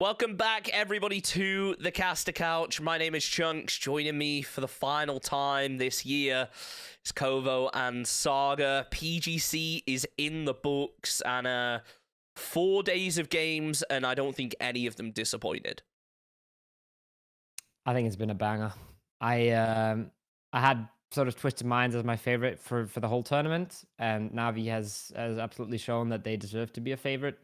Welcome back, everybody, to the Caster Couch. My name is Chunks. Joining me for the final time this year is Kovo and Saga. PGC is in the books, and 4 days of games, and I don't think any of them disappointed. I think it's been a banger. I had sort of Twisted Minds as my favorite for the whole tournament, and NaVi has absolutely shown that they deserve to be a favorite.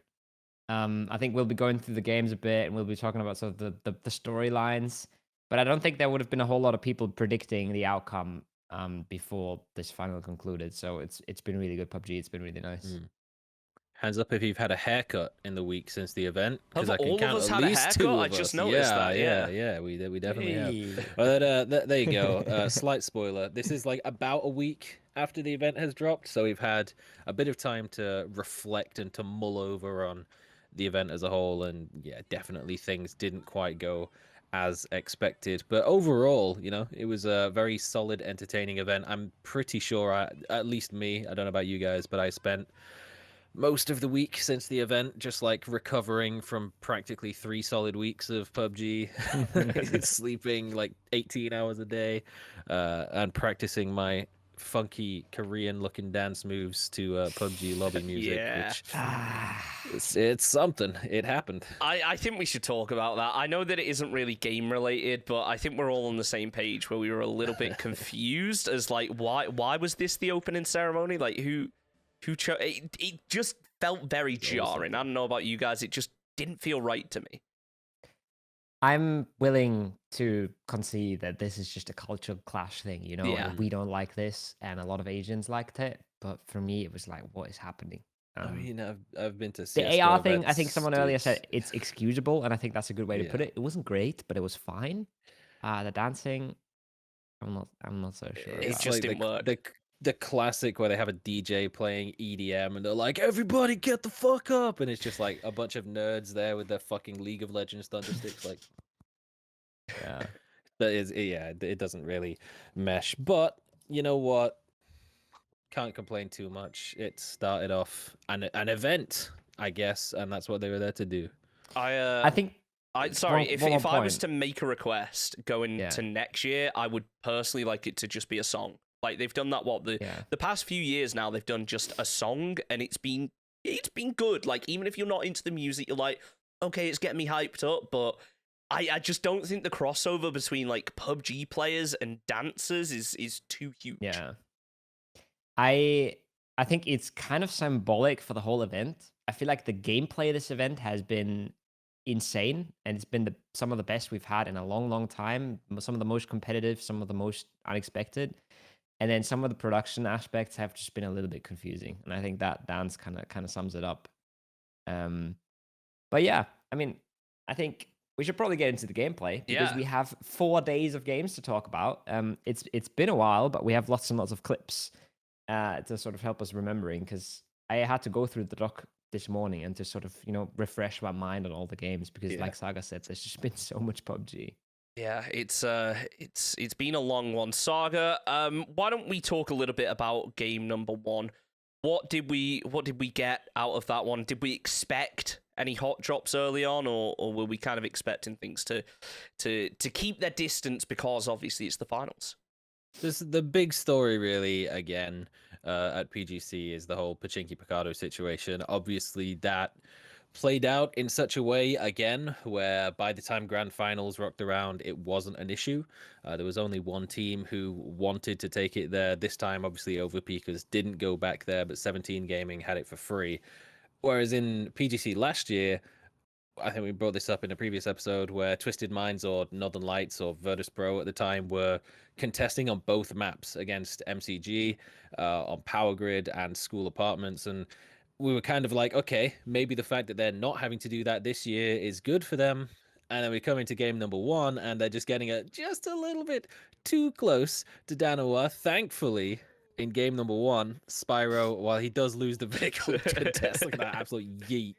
I think we'll be going through the games a bit, and we'll be talking about sort of the storylines. But I don't think there would have been a whole lot of people predicting the outcome before this final concluded. So it's been really good PUBG. It's been really nice. Hands up if you've had a haircut in the week since the event, because I can all of count us at had a least haircut? two of I us. just noticed that. Yeah, we definitely have. But there you go. Slight spoiler. This is like about a week after the event has dropped, so we've had a bit of time to reflect and to mull over on the event as a whole. And yeah, definitely things didn't quite go as expected, but overall, you know, it was a very solid, entertaining event. I'm pretty sure, at least me, I don't know about you guys, but I spent most of the week since the event just like recovering from practically 3 solid weeks of PUBG, sleeping like 18 hours a day, and practicing my funky Korean looking dance moves to PUBG lobby music. Yeah. Which it's something. It happened. I think we should talk about that. I know that it isn't really game related, but I think we're all on the same page where we were a little bit confused as like why was this the opening ceremony? Like who chose it just felt very jarring. I don't know about you guys, it just didn't feel right to me. I'm willing to concede that this is just a cultural clash thing, you know. Yeah. We don't like this, and a lot of Asians liked it, but for me, it was like, what is happening? I mean, I've been to the AR thing. I think someone earlier said it's excusable, and I think that's a good way to put it. It wasn't great, but it was fine. The dancing, I'm not so sure. It just didn't work. The classic where they have a DJ playing EDM and they're like, everybody get the fuck up, and it's just like a bunch of nerds there with their fucking League of Legends thundersticks. Like, yeah, it doesn't really mesh. But you know what? Can't complain too much. It started off an event, I guess, and that's what they were there to do. I think. If I was to make a request going to next year, I would personally like it to just be a song. Like they've done that the past few years now. They've done just a song, and it's been good. Like even if you're not into the music, you're like, okay, it's getting me hyped up. But I just don't think the crossover between like PUBG players and dancers is too huge. Yeah, I think it's kind of symbolic for the whole event. I feel like the gameplay of this event has been insane, and it's been some of the best we've had in a long time. Some of the most competitive, some of the most unexpected. And then some of the production aspects have just been a little bit confusing, and I think that dance kind of sums it up. But yeah, I mean, I think we should probably get into the gameplay because we have 4 days of games to talk about. It's been a while, but we have lots and lots of clips to sort of help us remembering, because I had to go through the doc this morning and to sort of refresh my mind on all the games because, like Saga said, there's just been so much PUBG. Yeah, it's been a long one. Saga, why don't we talk a little bit about game number 1? What did we get out of that one? Did we expect any hot drops early on, or were we kind of expecting things to keep their distance because obviously it's the finals? This is the big story, really, again, at PGC is the whole Pachinki Picado situation. Obviously, that played out in such a way again where by the time grand finals rocked around, it wasn't an issue. There was only one team who wanted to take it there. This time, obviously, Overpeakers didn't go back there, but 17 Gaming had it for free. Whereas in PGC last year, I think we brought this up in a previous episode, where Twisted Minds or Northern Lights or Virtus Pro at the time were contesting on both maps against MCG, on Power Grid and School Apartments, and we were kind of like, okay, maybe the fact that they're not having to do that this year is good for them. And then we come into game number 1, and they're just getting it just a little bit too close to Danawa. Thankfully, in game number 1, Spyro, while he does lose the vehicle contest, look at that absolute yeet,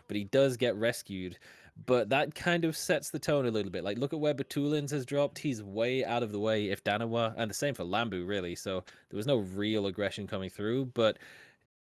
but he does get rescued. But that kind of sets the tone a little bit. Like, look at where Batulins has dropped. He's way out of the way if Danawa, and the same for Lambu, really. So there was no real aggression coming through, but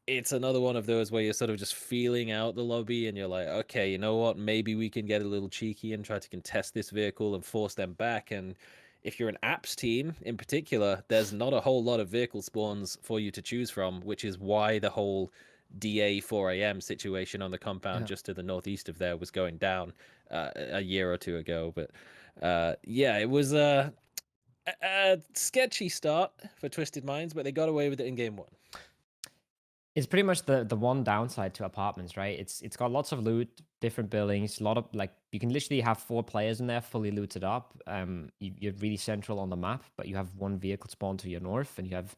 it's another one of those where you're sort of just feeling out the lobby and you're like, okay, you know what? Maybe we can get a little cheeky and try to contest this vehicle and force them back. And if you're an apps team in particular, there's not a whole lot of vehicle spawns for you to choose from, which is why the whole DA 4 a.m. situation on the compound just to the northeast of there was going down a year or two ago. But yeah, it was a sketchy start for Twisted Minds, but they got away with it in game one. It's pretty much the one downside to apartments, right? It's got lots of loot, different buildings, a lot of like you can literally have 4 players in there fully looted up. You're really central on the map, but you have 1 vehicle spawn to your north, and you have,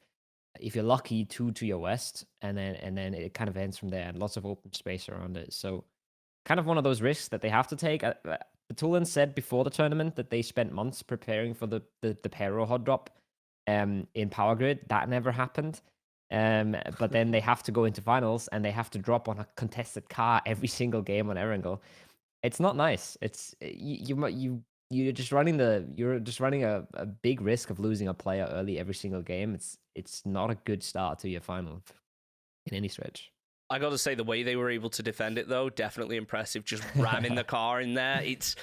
if you're lucky, 2 to your west, and then it kind of ends from there, and lots of open space around it. So kind of one of those risks that they have to take. Tulin said before the tournament that they spent months preparing for the Pero hot drop in Power Grid. That never happened. But then they have to go into finals and they have to drop on a contested car every single game on Erangel. It's not nice. It's you're just running a big risk of losing a player early every single game. It's not a good start to your final in any stretch. I got to say, the way they were able to defend it, though, definitely impressive. Just ramming the car in there. It's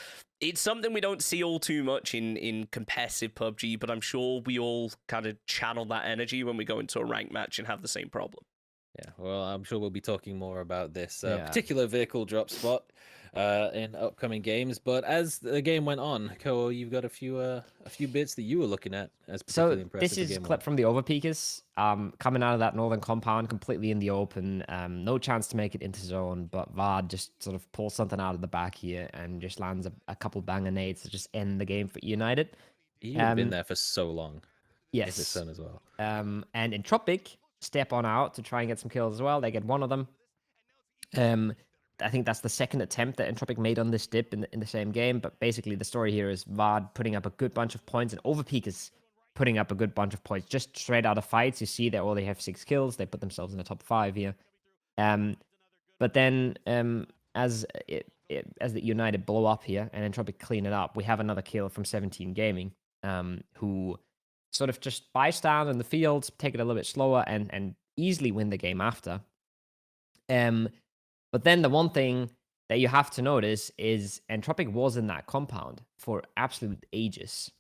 something we don't see all too much in competitive PUBG, but I'm sure we all kind of channel that energy when we go into a ranked match and have the same problem. Yeah, well, I'm sure we'll be talking more about this particular vehicle drop spot in upcoming games. But as the game went on, Ko, you've got a few bits that you were looking at as particularly impressive. So this is a clip from the Overpeakers, coming out of that northern compound, completely in the open. No chance to make it into zone, but Vard just sort of pulls something out of the back here and just lands a couple banger nades to just end the game for United. You've been there for so long. Yes. His son as well. And Entropic step on out to try and get some kills as well. They get one of them. I think that's the second attempt that Entropic made on this dip in the same game. But basically, the story here is Vard putting up a good bunch of points and Overpeakers putting up a good bunch of points just straight out of fights. You see that they have 6 kills. They put themselves in the top 5 here. But then as the United blow up here and Entropic clean it up, we have another kill from 17 Gaming, who sort of just bystand in the field, take it a little bit slower, and easily win the game after. But then the one thing that you have to notice is Entropic was in that compound for absolute ages,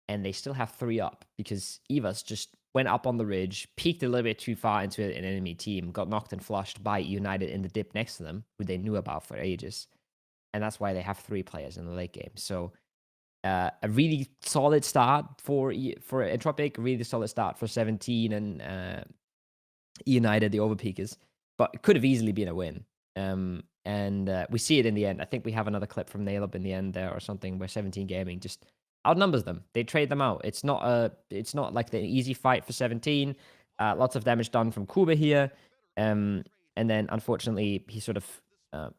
and they still have 3 up because Evas just went up on the ridge, peeked a little bit too far into an enemy team, got knocked and flushed by United in the dip next to them, who they knew about for ages. And that's why they have 3 players in the late game. So a really solid start for Entropic, a really solid start for 17 and United, the Overpeakers, but it could have easily been a win. And we see it in the end. I think we have another clip from Nailub in the end there or something where 17 Gaming just outnumbers them. They trade them out. It's not like the easy fight for 17. Lots of damage done from Kuba here. And then unfortunately he sort of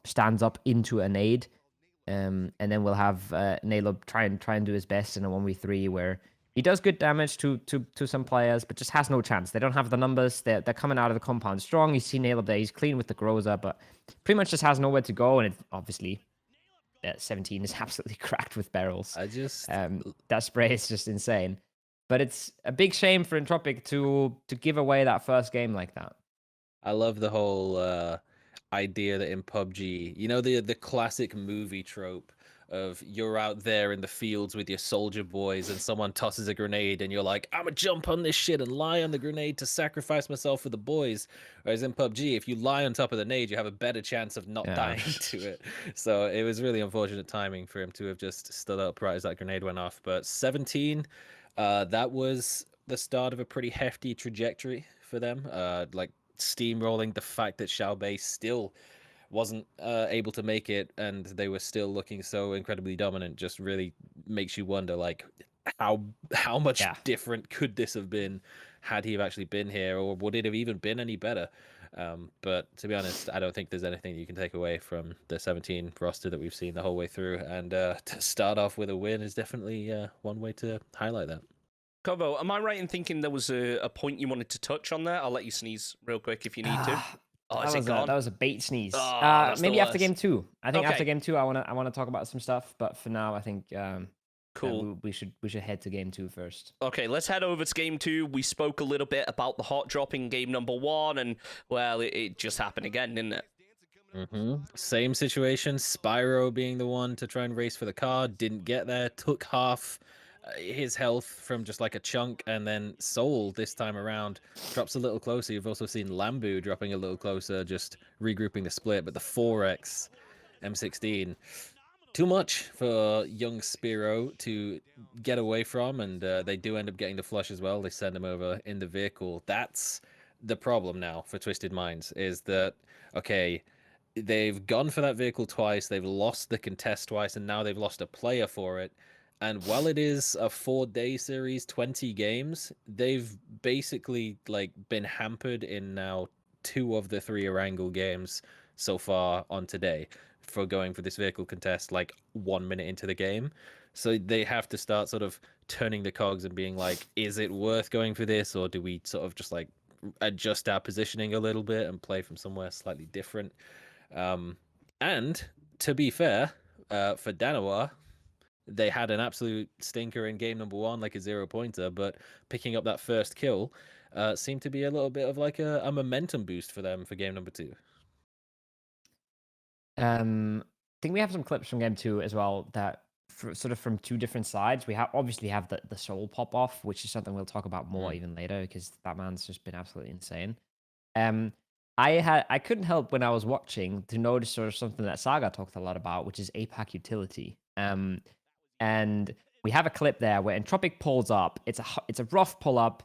stands up into a nade. And then we'll have Nailub try and do his best in a 1v3 where he does good damage to some players, but just has no chance. They don't have the numbers. They're coming out of the compound strong. You see Nailub there. He's clean with the Groza, but pretty much just has nowhere to go. And it, obviously, 17 is absolutely cracked with barrels. That spray is just insane. But it's a big shame for Entropic to give away that first game like that. I love the whole idea that in PUBG, you know, the classic movie trope of you're out there in the fields with your soldier boys and someone tosses a grenade and you're like, I'm gonna jump on this shit and lie on the grenade to sacrifice myself for the boys. Whereas in PUBG, if you lie on top of the nade, you have a better chance of not dying to it. So it was really unfortunate timing for him to have just stood up right as that grenade went off. But 17, that was the start of a pretty hefty trajectory for them. Like steamrolling the fact that Xiaobei still wasn't able to make it and they were still looking so incredibly dominant just really makes you wonder, like, how much different could this have been had he have actually been here, or would it have even been any better? But to be honest, I don't think there's anything you can take away from the 17 roster that we've seen the whole way through, and to start off with a win is definitely one way to highlight that. Kovo, am I right in thinking there was a point you wanted to touch on there? I'll let you sneeze real quick if you need to. Oh, that was a bait sneeze. Maybe after game 2. I think after game 2, I wanna talk about some stuff. But for now, I think Cool. We should head to game 2 first. Okay, let's head over to game 2. We spoke a little bit about the hot drop in game number 1, and well, it just happened again, didn't it? Same situation. Spyro being the one to try and race for the car, didn't get there, took half his health from just like a chunk, and then Soul this time around drops a little closer. You've also seen Lambu dropping a little closer, just regrouping the split, but the 4x M16, too much for young Spyro to get away from, and they do end up getting the flush as well. They send him over in the vehicle. That's the problem now for Twisted Minds, is that, okay, they've gone for that vehicle twice, they've lost the contest twice, and now they've lost a player for it. And while it is a 4-day series, 20 games, they've basically like been hampered in now 2 of the 3 Erangel games so far on today for going for this vehicle contest like 1 minute into the game. So they have to start sort of turning the cogs and being like, is it worth going for this, or do we sort of just like adjust our positioning a little bit and play from somewhere slightly different? And to be fair, for Danawa, they had an absolute stinker in game number 1, like a 0-pointer, but picking up that first kill seemed to be a little bit of like a momentum boost for them for game number 2. I think we have some clips from game 2 as well that sort of from 2 different sides. We obviously have the Soul pop off, which is something we'll talk about more even later, because that man's just been absolutely insane. I couldn't help when I was watching to notice sort of something that Saga talked a lot about, which is APAC utility. And we have a clip there where Entropic pulls up. It's a rough pull up.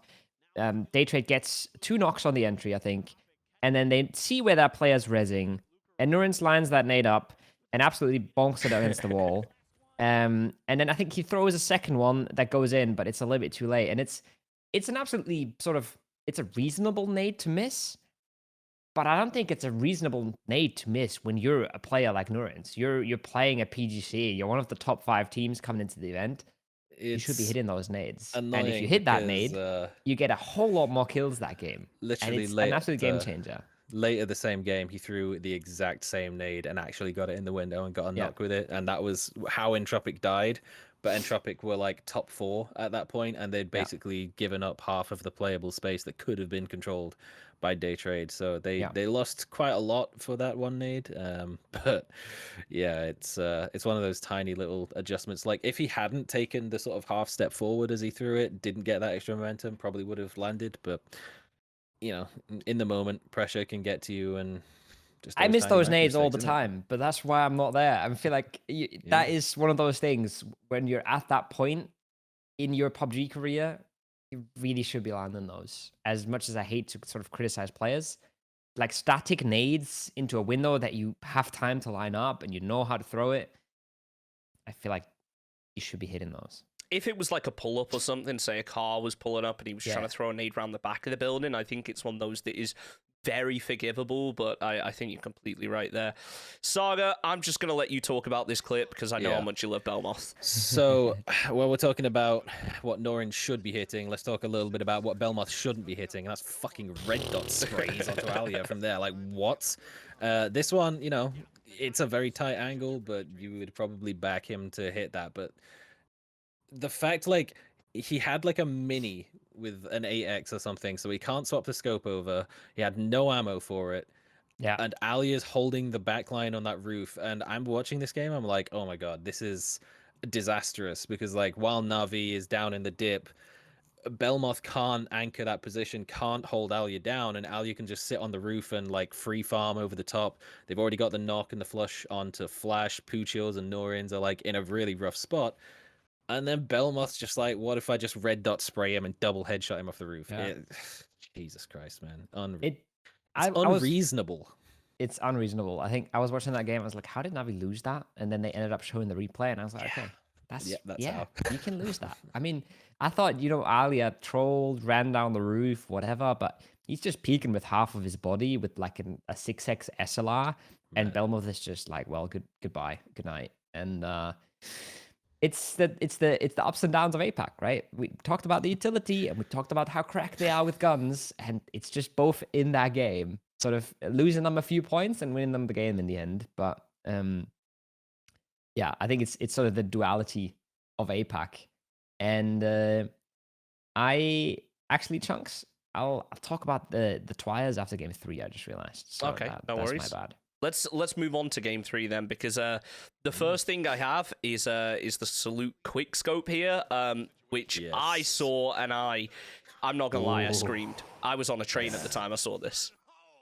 Daytrade gets 2 knocks on the entry, I think, and then they see where that player's rezzing, and Nurens lines that nade up and absolutely bonks it against the wall. And then I think he throws a second one that goes in, but it's a little bit too late. And it's an absolutely sort of, it's a reasonable nade to miss, but I don't think it's a reasonable nade to miss when you're a player like Nurens. You're playing a PGC. You're one of the top 5 teams coming into the event. You should be hitting those nades. And if you hit that nade, you get a whole lot more kills that game. Literally, and it's an absolute game changer. Later the same game, he threw the exact same nade and actually got it in the window and got a knock with it. And that was how Entropic died. But Entropic were like top 4 at that point, and they'd basically given up half of the playable space that could have been controlled by Daytrade. So they lost quite a lot for that one nade. But yeah, it's one of those tiny little adjustments. Like if he hadn't taken the sort of half step forward as he threw it, didn't get that extra momentum, probably would have landed. But you know, in the moment, pressure can get to you, and I miss those nades all the time, but that's why I'm not there. I feel like that is one of those things when you're at that point in your PUBG career, you really should be landing those. As much as I hate to sort of criticize players, like static nades into a window that you have time to line up and you know how to throw it, I feel like you should be hitting those. If it was like a pull-up or something, say a car was pulling up and he was trying to throw a nade around the back of the building, I think it's one of those that is very forgivable, but I think you're completely right there. Saga, I'm just going to let you talk about this clip because I know how much you love Belmoth. So, while we're talking about what Norin should be hitting, let's talk a little bit about what Belmoth shouldn't be hitting, and that's fucking red dot sprays onto Alia from there. Like, what? This one, you know, it's a very tight angle, but you would probably back him to hit that, but the fact, like, he had like a mini with an 8x or something, so he can't swap the scope over. He had no ammo for it. Yeah. And Ali is holding the backline on that roof. And I'm watching this game, I'm like, oh my god, this is disastrous. Because like while NaVi is down in the dip, Belmoth can't anchor that position, can't hold Alia down, and Alia can just sit on the roof and like free farm over the top. They've already got the knock and the flush onto Flash. Puchils and Norins are like in a really rough spot. And then Belmoth's just like, what if I just red dot spray him and double headshot him off the roof? Yeah. Jesus Christ, man. It's unreasonable. It's unreasonable. I think I was watching that game. I was like, how did NaVi lose that? And then they ended up showing the replay. And I was like, okay, that's how. You can lose that. I mean, I thought, you know, Alia trolled, ran down the roof, whatever. But he's just peeking with half of his body with like a 6x SLR. And Belmoth is just like, well, goodbye, good night. And it's the ups and downs of APAC, right? We talked about the utility and we talked about how cracked they are with guns, and it's just both in that game, sort of losing them a few points and winning them the game in the end. But yeah, I think it's sort of the duality of APAC. And I actually, Chunks, I'll talk about the Twyers after game 3. I just realized. So okay, no worries. That's my bad. Let's move on to game 3 then, because the first thing I have is the Salute quick scope here, which I saw, and I'm not gonna lie, I screamed. I was on a train at the time I saw this.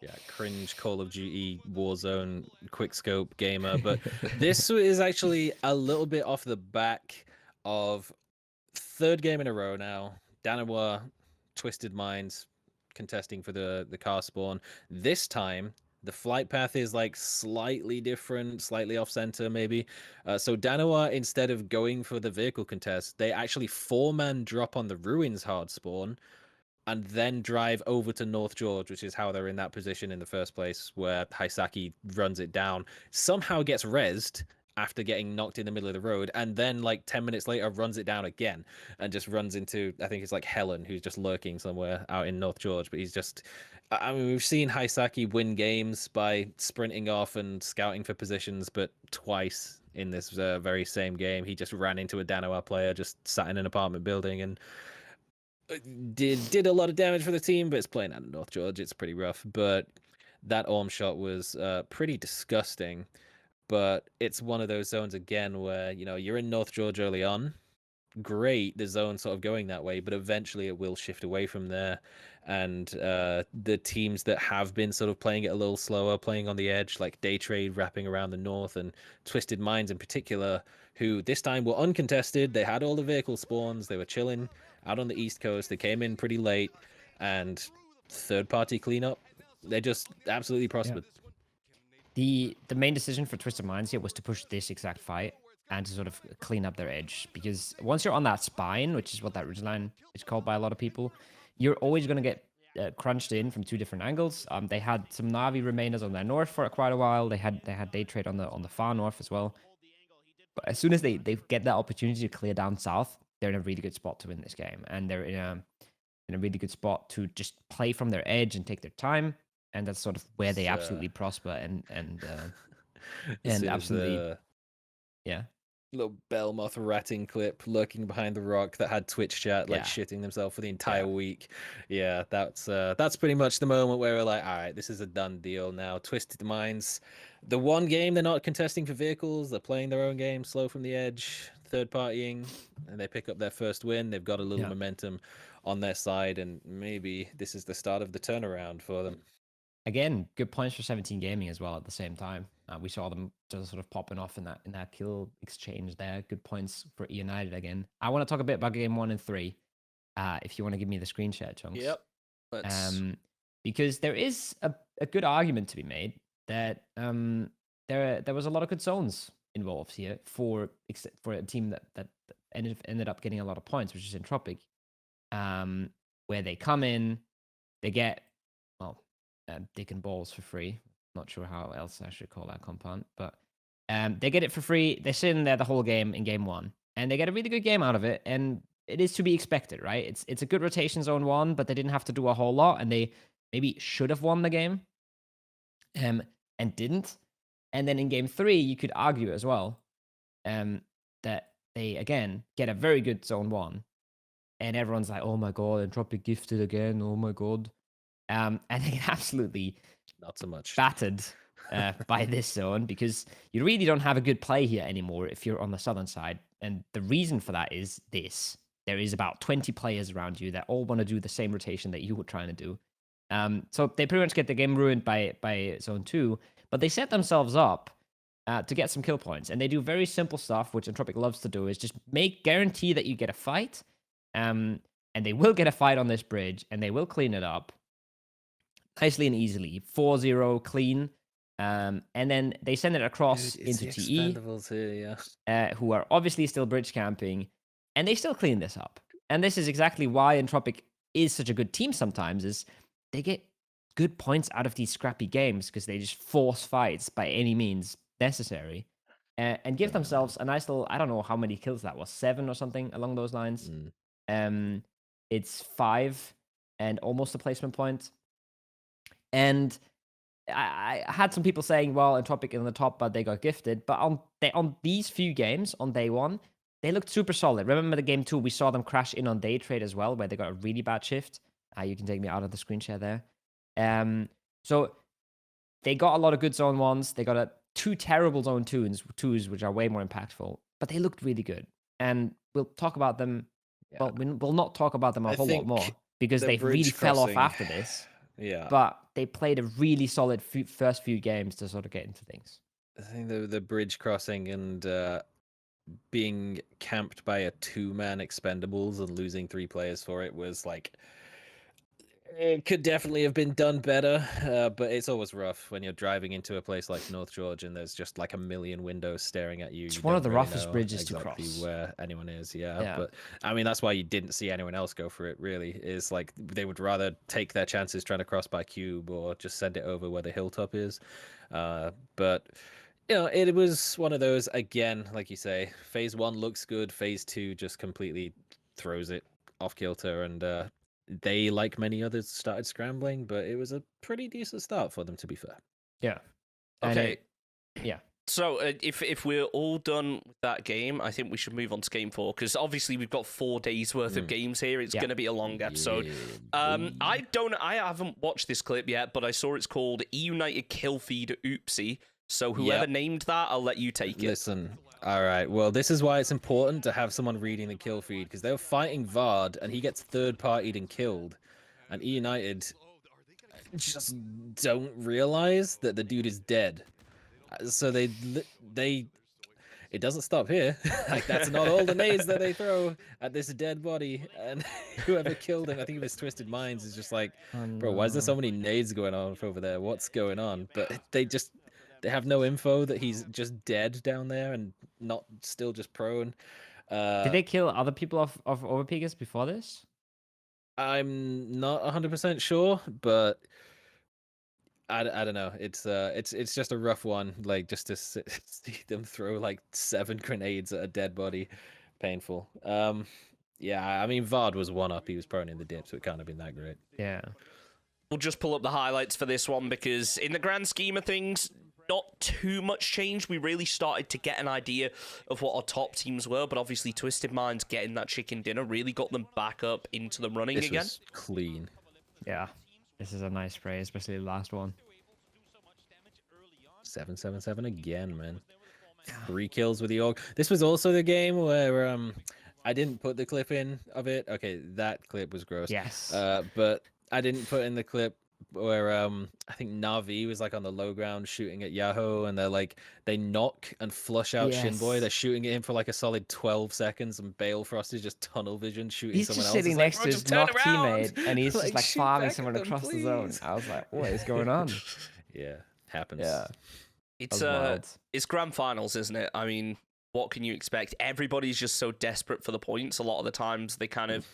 Yeah, cringe Call of Duty Warzone quickscope gamer. But this is actually a little bit off the back of 3rd game in a row now. Danawa, Twisted Minds contesting for the car spawn. This time, the flight path is like slightly different, slightly off center maybe. So Danawa, instead of going for the vehicle contest, they actually 4-man drop on the Ruins hard spawn and then drive over to North George, which is how they're in that position in the first place, where Haisaki runs it down, somehow gets rezzed after getting knocked in the middle of the road, and then like 10 minutes later runs it down again and just runs into, I think it's like Helen, who's just lurking somewhere out in North George. But he's just, I mean, we've seen Haisaki win games by sprinting off and scouting for positions, but twice in this very same game, he just ran into a Danawa player, just sat in an apartment building, and did a lot of damage for the team, but it's playing out of North George. It's pretty rough. But that arm shot was pretty disgusting. But it's one of those zones again where, you know, you're in North George early on. Great, the zone sort of going that way, but eventually it will shift away from there. And the teams that have been sort of playing it a little slower, playing on the edge, like Day Trade wrapping around the north, and Twisted Minds in particular, who this time were uncontested. They had all the vehicle spawns. They were chilling out on the East Coast. They came in pretty late, and third-party cleanup, they just absolutely prospered. The main decision for Twisted Minds here was to push this exact fight and to sort of clean up their edge, because once you're on that spine, which is what that ridgeline is called by a lot of people, you're always going to get crunched in from 2 different angles. They had some NaVi remainers on their north for quite a while. They had Day Trade on the far north as well. But as soon as they get that opportunity to clear down south, they're in a really good spot to win this game, and they're in a really good spot to just play from their edge and take their time. And that's sort of where they absolutely prosper and absolutely, yeah. Little Belmoth ratting clip lurking behind the rock that had Twitch chat like shitting themselves for the entire week. Yeah, that's pretty much the moment where we're like, all right, this is a done deal now. Twisted Minds, the one game they're not contesting for vehicles, they're playing their own game, slow from the edge, third partying, and they pick up their first win. They've got a little momentum on their side, and maybe this is the start of the turnaround for them. Again, good points for 17 Gaming as well at the same time. We saw them just sort of popping off in that kill exchange there. Good points for E United again. I want to talk a bit about game 1 and 3. If you want to give me the screen share, Chunks. Yep. Because there is a good argument to be made that there was a lot of good zones involved here for a team that ended up getting a lot of points, which is Entropic, where they come in, they get dick and balls for free. Not sure how else I should call that compound, but they get it for free. They sit in there the whole game in game 1, and they get a really good game out of it, and it is to be expected, right? It's a good rotation zone 1, but they didn't have to do a whole lot, and they maybe should have won the game, and didn't. And then in game 3, you could argue as well that they again get a very good zone 1, and everyone's like, "Oh my god, Entropic gifted again! Oh my god!" And they get absolutely not so much battered by this zone, because you really don't have a good play here anymore if you're on the southern side. And the reason for that is this: there is about 20 players around you that all want to do the same rotation that you were trying to do. So they pretty much get the game ruined by zone 2, but they set themselves up to get some kill points, and they do very simple stuff, which Entropic loves to do, is just guarantee that you get a fight, and they will get a fight on this bridge, and they will clean it up nicely and easily. 4-0 clean. And then they send it across into TE, who are obviously still bridge camping, and they still clean this up. And this is exactly why Entropic is such a good team sometimes, is they get good points out of these scrappy games because they just force fights by any means necessary, and give themselves a nice little, I don't know how many kills that was, 7 or something along those lines. It's 5 and almost a placement point. And I had some people saying, well, Entropic in the top, but they got gifted. But on these few games on day 1, they looked super solid. Remember the game 2, we saw them crash in on day trade as well, where they got a really bad shift. You can take me out of the screen share there. So they got a lot of good zone 1s. They got 2 terrible zone 2s, which are way more impactful. But they looked really good. And we'll talk about them. Yeah. Well, we'll not talk about them a whole lot more because they really fell off after this. Yeah. But they played a really solid first few games to sort of get into things. I think the bridge crossing and being camped by a 2-man expendables and losing 3 players for it was like, it could definitely have been done better, but it's always rough when you're driving into a place like North Georgia and there's just like a million windows staring at you. It's one of the roughest bridges to cross. Where anyone is, yeah. But I mean, that's why you didn't see anyone else go for it. Really, is like they would rather take their chances trying to cross by cube or just send it over where the hilltop is. But you know, it was one of those again, like you say. Phase 1 looks good. Phase 2 just completely throws it off kilter and. They, like many others, started scrambling, but it was a pretty decent start for them, to be fair. Yeah. Okay. Yeah. So if we're all done with that game, I think we should move on to game 4, because obviously we've got 4 days worth of games here. It's going to be a long episode. I haven't watched this clip yet, but I saw it's called E United Kill Feed Oopsie. So whoever named that, I'll let you take it. Listen, all right. Well, this is why it's important to have someone reading the kill feed, because they were fighting Vard, and he gets third-partied and killed. And E United just don't realize that the dude is dead. So they it doesn't stop here. Like, that's not all the nades that they throw at this dead body. And whoever killed him, I think it was Twisted Minds, is just like, bro, why is there so many nades going on over there? What's going on? But they have no info that he's just dead down there and not still just prone. Did they kill other people of Overpegas before this? I'm not 100% sure, but I don't know. It's just a rough one. Like, just to see them throw like 7 grenades at a dead body, painful. Yeah, I mean, Vard was 1-up. He was prone in the dip, so it can't have been that great. Yeah. We'll just pull up the highlights for this one because in the grand scheme of things, not too much change. We really started to get an idea of what our top teams were, but obviously Twisted Minds getting that chicken dinner really got them back up into the running again. This was clean. Yeah, this is a nice spray, especially the last one. 777 again, man. 3 kills with the org. This was also the game where I didn't put the clip in of it. Okay, that clip was gross. Yes. But I didn't put in the clip where I think NaVi was like on the low ground shooting at Yahoo, and they knock and flush out Shinboy. They're shooting at him for like a solid 12 seconds, and Balefrost is just tunnel vision shooting someone else. He's just sitting next to his knocked teammate, and he's just like farming someone across the zone. I was like, what is going on? Yeah, happens. Yeah. It's grand finals, isn't it? I mean, what can you expect? Everybody's just so desperate for the points. A lot of the times they kind of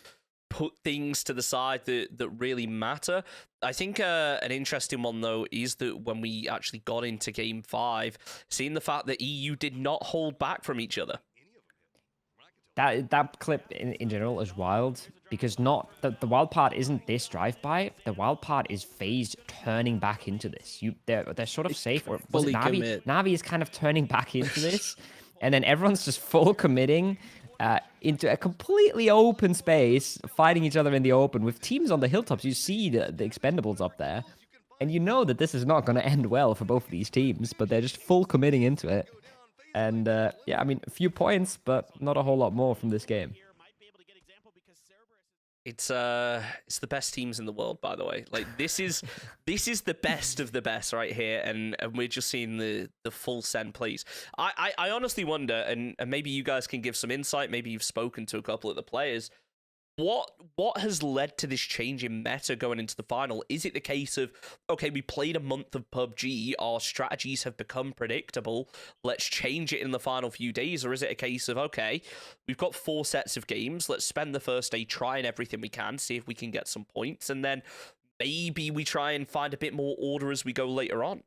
put things to the side that really matter. I think an interesting one, though, is that when we actually got into Game 5, seeing the fact that EU did not hold back from each other. That clip in general is wild, because the wild part isn't this drive-by. The wild part is FaZe turning back into this. They're sort of safe. Or was it NaVi? NaVi is kind of turning back into this, and then everyone's just full committing into a completely open space, fighting each other in the open with teams on the hilltops. You see the expendables up there, and you know that this is not going to end well for both of these teams, but they're just full committing into it. And yeah, I mean, a few points, but not a whole lot more from this game. It's the best teams in the world, by the way. Like, this is the best of the best right here, and we're just seeing the full send plays. I honestly wonder, and maybe you guys can give some insight. Maybe you've spoken to a couple of the players. What has led to this change in meta going into the final? Is it the case of, okay, we played a month of PUBG, our strategies have become predictable, let's change it in the final few days? Or is it a case of, okay, we've got 4 sets of games, let's spend the first day trying everything we can, see if we can get some points, and then maybe we try and find a bit more order as we go later on?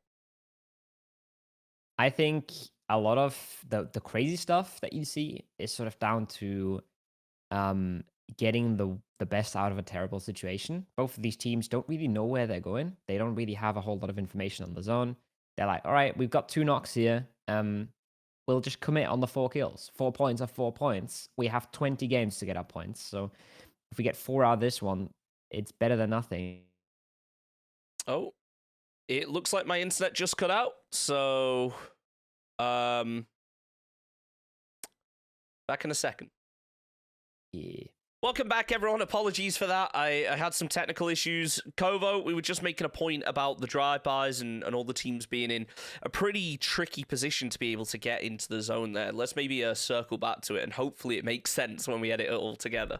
I think a lot of the crazy stuff that you see is sort of down to getting the best out of a terrible situation. Both of these teams don't really know where they're going. They don't really have a whole lot of information on the zone. They're like, all right, we've got 2 knocks here. we'll just commit on the 4 kills. 4 points are 4 points. We have 20 games to get our points. So if we get 4 out of this one, it's better than nothing. Oh, it looks like my internet just cut out. So, back in a second. Yeah. Welcome back, everyone. Apologies for that. I had some technical issues. Kovo, we were just making a point about the drive-bys and all the teams being in a pretty tricky position to be able to get into the zone there. Let's maybe circle back to it, and hopefully it makes sense when we edit it all together.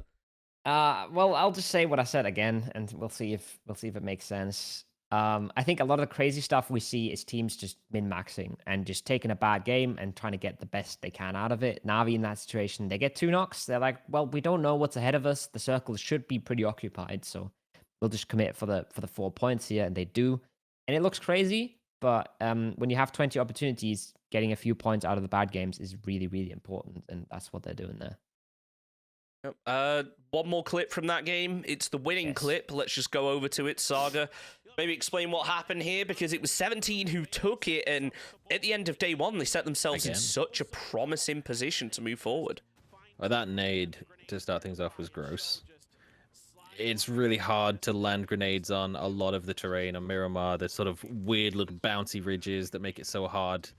Well, I'll just say what I said again, and we'll see if it makes sense. I think a lot of the crazy stuff we see is teams just min-maxing and just taking a bad game and trying to get the best they can out of it. NaVi in that situation, they get 2 knocks. They're like, well, we don't know what's ahead of us. The circle should be pretty occupied, so we'll just commit for the 4 points here, and they do. And it looks crazy, but when you have 20 opportunities, getting a few points out of the bad games is really, really important, and that's what they're doing there. One more clip from that game. It's the winning clip. Let's just go over to it, Saga. Maybe explain what happened here, because it was 17 who took it, and at the end of day 1, they set themselves in such a promising position to move forward. Well, that nade to start things off was gross. It's really hard to land grenades on a lot of the terrain on Miramar. There's sort of weird little bouncy ridges that make it so hard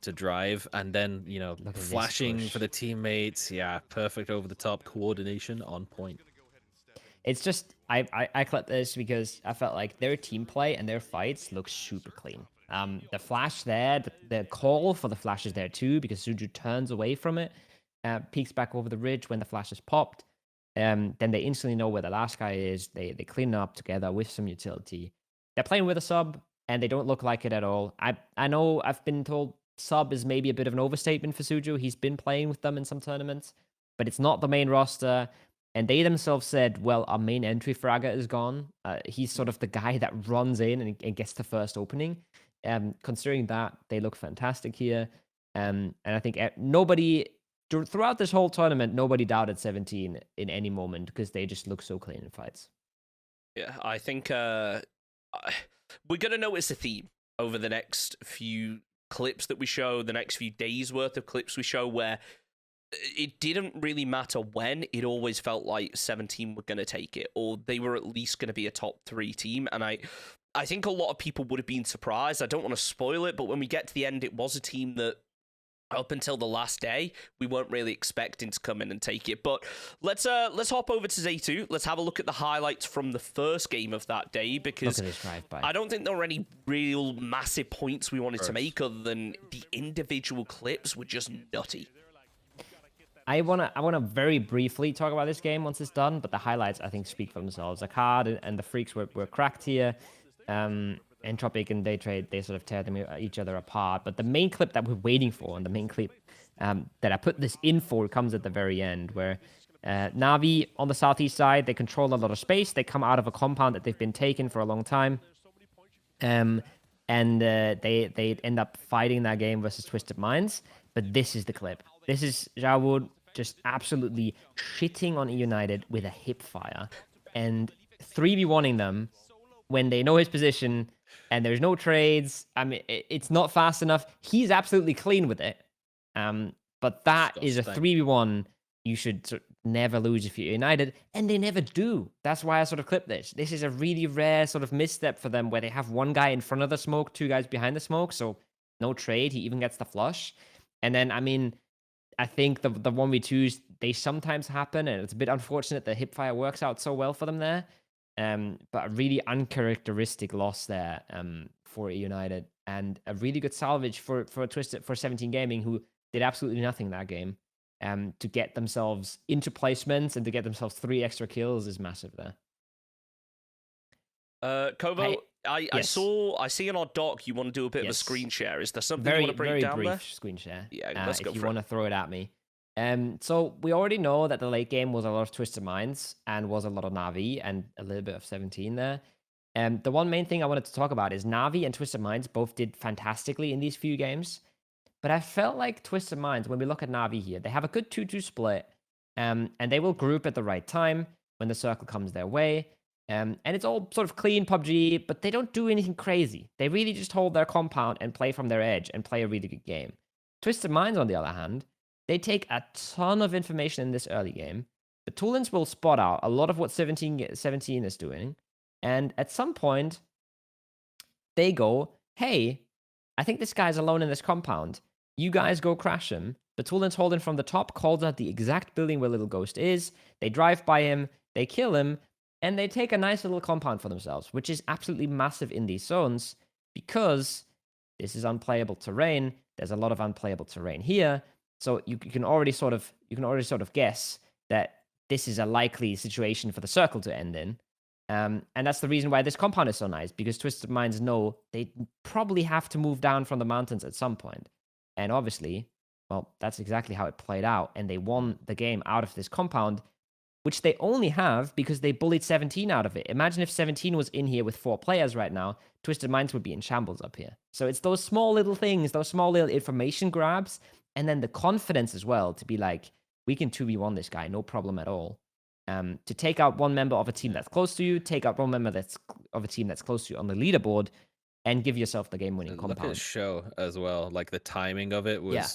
to drive, and then, you know, flashing for the teammates. Yeah, perfect over the top coordination on point. It's just, I clipped this because I felt like their team play and their fights look super clean. The flash there, the call for the flash is there too, because Suju turns away from it, peeks back over the ridge when the flash is popped. Then they instantly know where the last guy is. They clean up together with some utility. They're playing with a sub, and they don't look like it at all. I know I've been told sub is maybe a bit of an overstatement for Suju. He's been playing with them in some tournaments, but it's not the main roster. And they themselves said, well, our main entry fragger is gone. He's sort of the guy that runs in and gets the first opening. Considering that, they look fantastic here. And I think nobody, throughout this whole tournament, nobody doubted 17 in any moment, because they just look so clean in fights. Yeah, I think we're going to notice a theme over the next few clips that we show, the next few days worth of clips we show, where it didn't really matter when. It always felt like 17 were going to take it, or they were at least going to be a top 3 team. And I think a lot of people would have been surprised. I don't want to spoil it, but when we get to the end, it was a team that up until the last day, we weren't really expecting to come in and take it. But let's hop over to day 2. Let's have a look at the highlights from the first game of that day, because I don't think there were any real massive points we wanted to make, other than the individual clips were just nutty. I wanna very briefly talk about this game once it's done, but the highlights, I think, speak for themselves. Akkad and the Freaks were cracked here. Entropic and Daytrade, they sort of tear each other apart. But the main clip that we're waiting for, and the main clip that I put this in for, comes at the very end, where NaVi on the southeast side, they control a lot of space. They come out of a compound that they've been taken for a long time. And they end up fighting that game versus Twisted Minds. But this is the clip. This is Xiaowu just absolutely shitting on United with a hip fire and 3v1ing them when they know his position and there's no trades. I mean, it's not fast enough. He's absolutely clean with it. But that is a 3v1 you should never lose if you're United, and they never do. That's why I sort of clipped this. This is a really rare sort of misstep for them, where they have one guy in front of the smoke, 2 guys behind the smoke, so no trade. He even gets the flush. And then, I mean, I think the 1v2s, they sometimes happen, and it's a bit unfortunate that hipfire works out so well for them there. But a really uncharacteristic loss there for United, and a really good salvage for 17 Gaming, who did absolutely nothing that game. To get themselves into placements and to get themselves 3 extra kills is massive there. Kovo, I see on our doc you want to do a bit of a screen share. Is there something you want to break down there? Very brief screen share. Yeah, let's go for it. If you want to throw it at me. So we already know that the late game was a lot of Twisted Minds and was a lot of NaVi and a little bit of 17 there. The one main thing I wanted to talk about is NaVi and Twisted Minds both did fantastically in these few games. But I felt like Twisted Minds, when we look at NaVi here, they have a good 2-2 split, and they will group at the right time when the circle comes their way. And it's all sort of clean PUBG, but they don't do anything crazy. They really just hold their compound and play from their edge and play a really good game. Twisted Minds, on the other hand, they take a ton of information in this early game. The Toolins will spot out a lot of what 17 is doing. And at some point, they go, hey, I think this guy's alone in this compound. You guys go crash him. The Toolins hold him from the top, calls out the exact building where Little Ghost is. They drive by him, they kill him, and they take a nice little compound for themselves, which is absolutely massive in these zones because this is unplayable terrain. There's a lot of unplayable terrain here. So you can already sort of guess that this is a likely situation for the circle to end in. And that's the reason why this compound is so nice, because Twisted Minds know they probably have to move down from the mountains at some point. And obviously, well, that's exactly how it played out. And they won the game out of this compound, which they only have because they bullied 17 out of it. Imagine if 17 was in here with 4 players right now, Twisted Minds would be in shambles up here. So it's those small little things, those small little information grabs, and then the confidence as well to be like, we can 2v1 this guy, no problem at all. To take out one member of a team that's close to you, take out one member of a team that's close to you on the leaderboard, and give yourself the game-winning compound. Look at his show as well. Like the timing of it was. Yeah.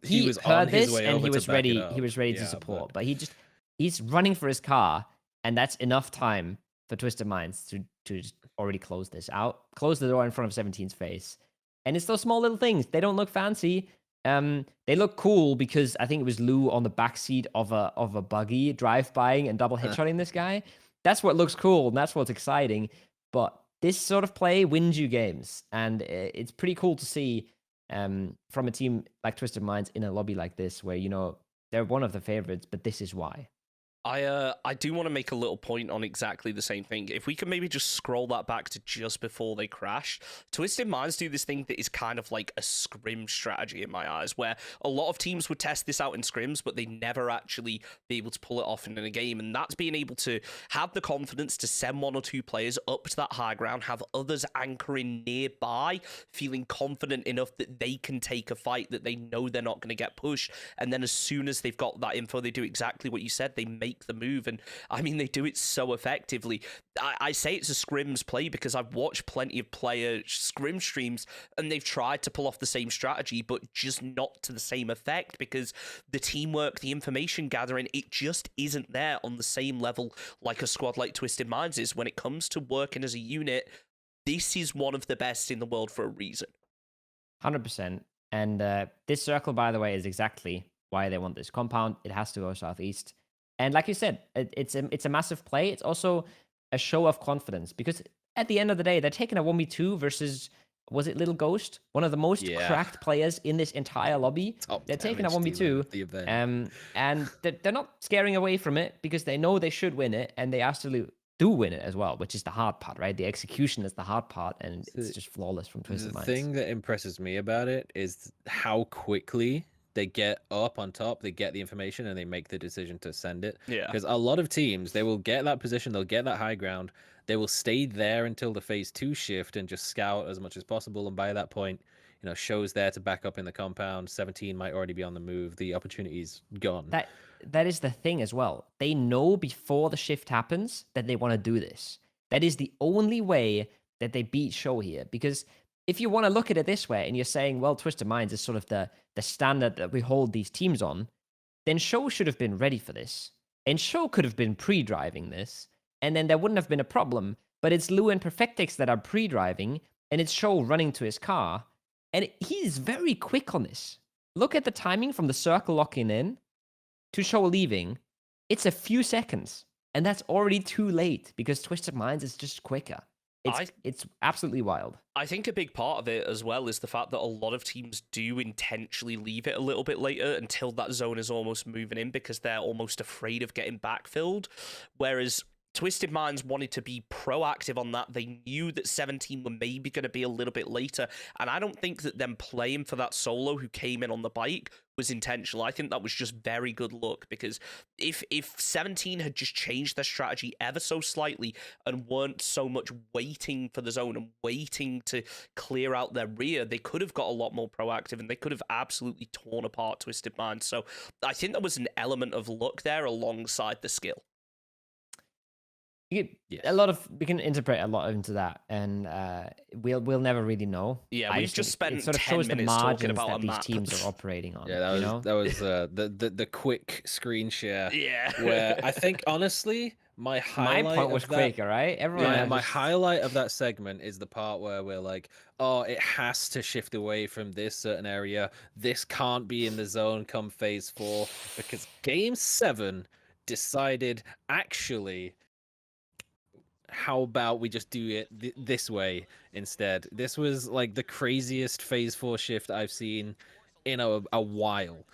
He was heard on his this way and over he was to back ready. it up. He was ready to support, but he's running for his car, and that's enough time for Twisted Minds to just already close this out, close the door in front of 17's face. And it's those small little things. They don't look fancy. They look cool because I think it was Lou on the backseat of a buggy drive-bying and double headshotting this guy. That's what looks cool, and that's what's exciting. But this sort of play wins you games, and it's pretty cool to see from a team like Twisted Minds in a lobby like this, where they're one of the favorites, but this is why. I do want to make a little point on exactly the same thing. If we can maybe just scroll that back to just before they crash, Twisted Minds do this thing that is kind of like a scrim strategy in my eyes, where a lot of teams would test this out in scrims, but they never actually be able to pull it off in a game. And that's being able to have the confidence to send 1 or 2 players up to that high ground, have others anchoring nearby, feeling confident enough that they can take a fight, that they know they're not going to get pushed. And then as soon as they've got that info, they do exactly what you said. They make the move, and I mean, they do it so effectively. I say it's a scrims play because I've watched plenty of player scrim streams, and they've tried to pull off the same strategy, but just not to the same effect, because the teamwork, the information gathering, it just isn't there on the same level like a squad like Twisted Minds is. When it comes to working as a unit, this is one of the best in the world for a reason. 100%. And this circle, by the way, is exactly why they want this compound. It has to go southeast. And like you said, it's a massive play. It's also a show of confidence, because at the end of the day, they're taking a 1v2 versus, was it Little Ghost? One of the most cracked players in this entire lobby. They're taking a 1v2. And they're not scaring away from it because they know they should win it, and they absolutely do win it as well, which is the hard part, right? The execution is the hard part, and it's just flawless from Twisted Minds. The thing that impresses me about it is how quickly they get up on top, they get the information, and they make the decision to send it. Yeah. Because a lot of teams, they will get that position, they'll get that high ground, they will stay there until the phase 2 shift and just scout as much as possible. And by that point, show's there to back up in the compound. 17 might already be on the move. The opportunity's gone. That is the thing as well. They know before the shift happens that they want to do this. That is the only way that they beat Show here, because if you want to look at it this way and you're saying, well, Twisted Minds is sort of the standard that we hold these teams on, then Show should have been ready for this. And Show could have been pre-driving this, and then there wouldn't have been a problem. But it's Lou and Perfectix that are pre-driving, and it's Show running to his car. And he's very quick on this. Look at the timing from the circle locking in to Show leaving. It's a few seconds, and that's already too late because Twisted Minds is just quicker. It's absolutely wild. I think a big part of it as well is the fact that a lot of teams do intentionally leave it a little bit later until that zone is almost moving in because they're almost afraid of getting backfilled. Whereas Twisted Minds wanted to be proactive on that. They knew that 17 were maybe going to be a little bit later. And I don't think that them playing for that solo who came in on the bike was intentional. I think that was just very good luck, because if 17 had just changed their strategy ever so slightly and weren't so much waiting for the zone and waiting to clear out their rear, they could have got a lot more proactive and they could have absolutely torn apart Twisted Minds. So I think there was an element of luck there alongside the skill. we can interpret a lot into that, and we'll never really know. Yeah, we've just spent it sort of 10 shows the minutes talking margins about that a these map. teams are operating on. Yeah, that was the quick screen share. Yeah, where I think honestly my point was quick. All right, everyone. My highlight of that segment is the part where we're like, oh, it has to shift away from this certain area. This can't be in the zone come phase 4 because Game 7 decided actually. How about we just do it this way instead? This was like the craziest phase 4 shift I've seen in a while,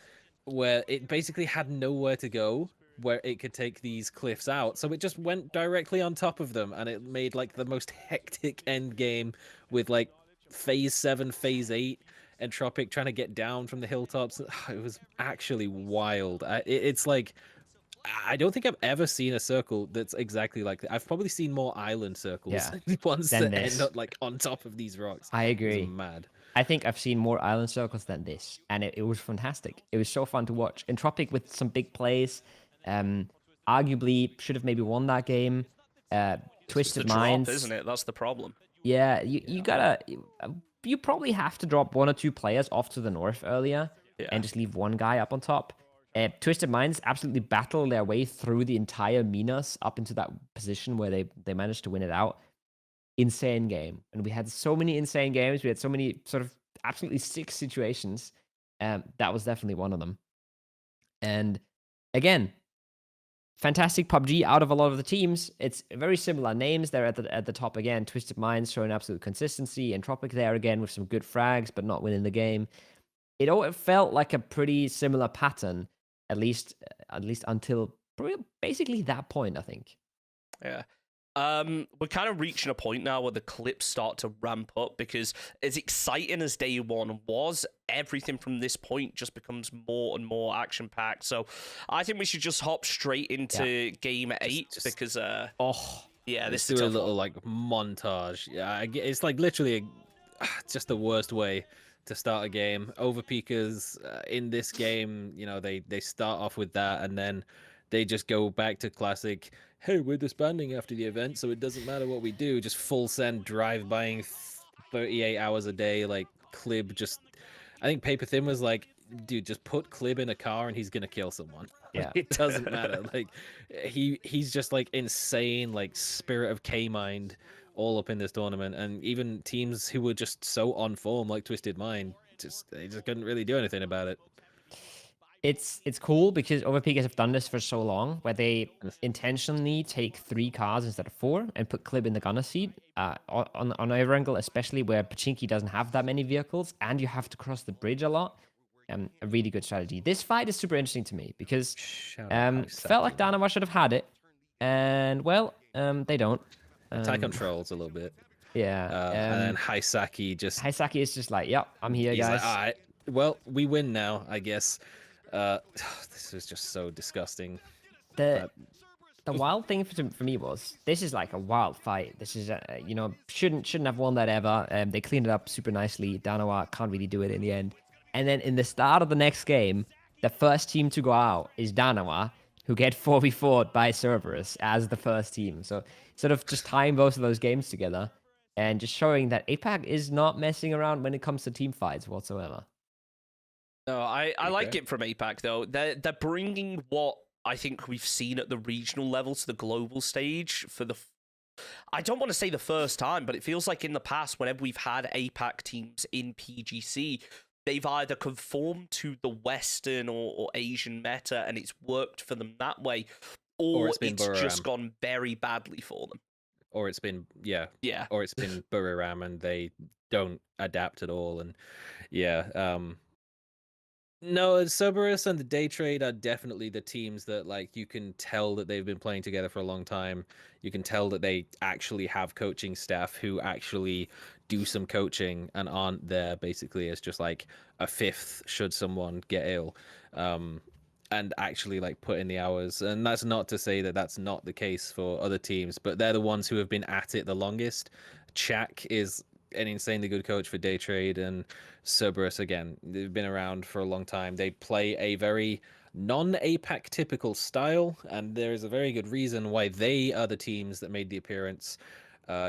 where it basically had nowhere to go where it could take these cliffs out, so it just went directly on top of them, and it made like the most hectic end game with like phase 7, phase 8 Entropic trying to get down from the hilltops. It was actually wild. It's like, I don't think I've ever seen a circle that's exactly like that. I've probably seen more island circles, ones that end up like on top of these rocks. I agree. It was mad. I think I've seen more island circles than this, and it was fantastic. It was so fun to watch. Entropic with some big plays. Arguably should have maybe won that game. Twisted Minds, isn't it? That's the problem. Yeah, you probably have to drop 1 or 2 players off to the north earlier, and just leave one guy up on top. Twisted Minds absolutely battle their way through the entire Minas up into that position where they managed to win it out. Insane game. And we had so many insane games. We had so many sort of absolutely sick situations. That was definitely one of them. And again, fantastic PUBG out of a lot of the teams. It's very similar names. They're at the top again. Twisted Minds showing absolute consistency. Entropic there again with some good frags, but not winning the game. It felt like a pretty similar pattern, at least until basically that point, I think. Yeah. We're kind of reaching a point now where the clips start to ramp up, because as exciting as day 1 was, everything from this point just becomes more and more action-packed. So I think we should just hop straight into game 8, because this is a little like montage. Yeah, it's like literally just the worst way to start a game. Overpeakers in this game, they start off with that, and then they just go back to classic, hey, we're disbanding after the event, so it doesn't matter what we do. Just full send, drive-buying 38 hours a day, like Clib just... I think Paper Thin was like, dude, just put Clib in a car and he's gonna kill someone. Yeah. It doesn't matter. Like, he's just like insane, like Spirit of K-Mind all up in this tournament, and even teams who were just so on form, like Twisted Mind, they just couldn't really do anything about it. It's cool because Overpeakers have done this for so long, where they intentionally take 3 cars instead of 4 and put Clib in the gunner seat on Overangle, especially where Pachinki doesn't have that many vehicles and you have to cross the bridge a lot. A really good strategy. This fight is super interesting to me because felt like Dynamo should have had it, and they don't. Attack controls a little bit. Yeah. And then Haisaki is just like, yep, I'm here, guys. Like, all right, well, we win now, I guess. This was just so disgusting. The wild thing for me was, this is like a wild fight. This is shouldn't have won that ever. They cleaned it up super nicely. Danawa can't really do it in the end. And then in the start of the next game, the first team to go out is Danawa, who get 4v4'd by Cerberus as the first team. So sort of just tying both of those games together and just showing that APAC is not messing around when it comes to team fights whatsoever. No, I like it from APAC, though. They're bringing what I think we've seen at the regional level to the global stage for I don't want to say the first time, but it feels like in the past, whenever we've had APAC teams in PGC, they've either conformed to the Western or Asian meta, and it's worked for them that way, or it's just gone very badly for them. Or it's been, or it's been Buriram and they don't adapt at all. And no, Cerberus and the Day Trade are definitely the teams that, like, you can tell that they've been playing together for a long time. You can tell that they actually have coaching staff who actually do some coaching and aren't there basically as just like a fifth should someone get ill, and actually like put in the hours. And that's not to say that that's not the case for other teams, but they're the ones who have been at it the longest. Chak is an insanely good coach for day trade, and Cerberus again. They've been around for a long time. They play a very non-APAC typical style, and there is a very good reason why they are the teams that made the appearance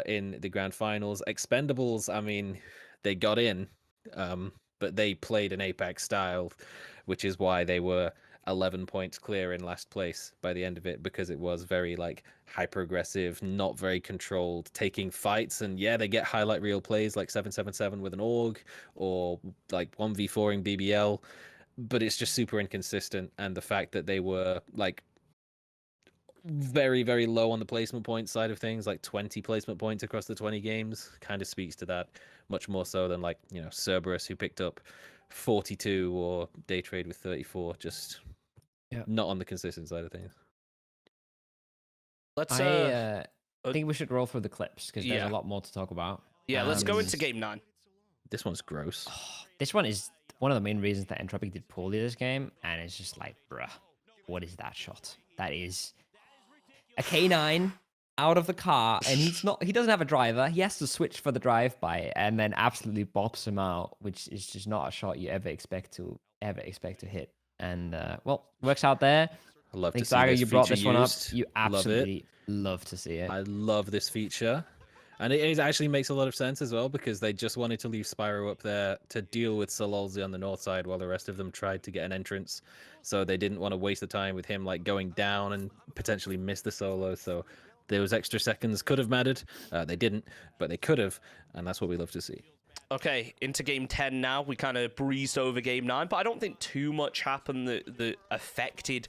in the grand finals. Expendables, I mean, they got in, but they played an APAC style, which is why they were 11 points clear in last place by the end of it, because it was very like hyper aggressive, not very controlled, taking fights. And yeah, they get highlight reel plays like 777 with an AUG, or like 1v4ing BBL, but it's just super inconsistent. And the fact that they were like very, very low on the placement point side of things, like 20 placement points across the 20 games, kind of speaks to that much more so than like, you know, Cerberus, who picked up 42, or day trade with 34. Just not on the consistent side of things. Let's I think we should roll through the clips, because there's a lot more to talk about. Yeah, let's go into game 9. This one's gross. This one is one of the main reasons that Entropic did poorly this game, and it's just like, bruh, what is that shot? That is a K9 out of the car, and he doesn't have a driver. He has to switch for the drive-by, and then absolutely bops him out, which is just not a shot you ever expect to hit. And well, works out there. I love to see Saga, this you brought feature this one up. used. You absolutely love to see it. I love this feature. And it actually makes a lot of sense as well, because they just wanted to leave Spyro up there to deal with Sololzy on the north side, while the rest of them tried to get an entrance. So they didn't want to waste the time with him like going down and potentially miss the solo. So those extra seconds could have mattered. They didn't, but they could have, and that's what we love to see. Okay, into game 10 now. We kind of breezed over game 9, but I don't think too much happened that affected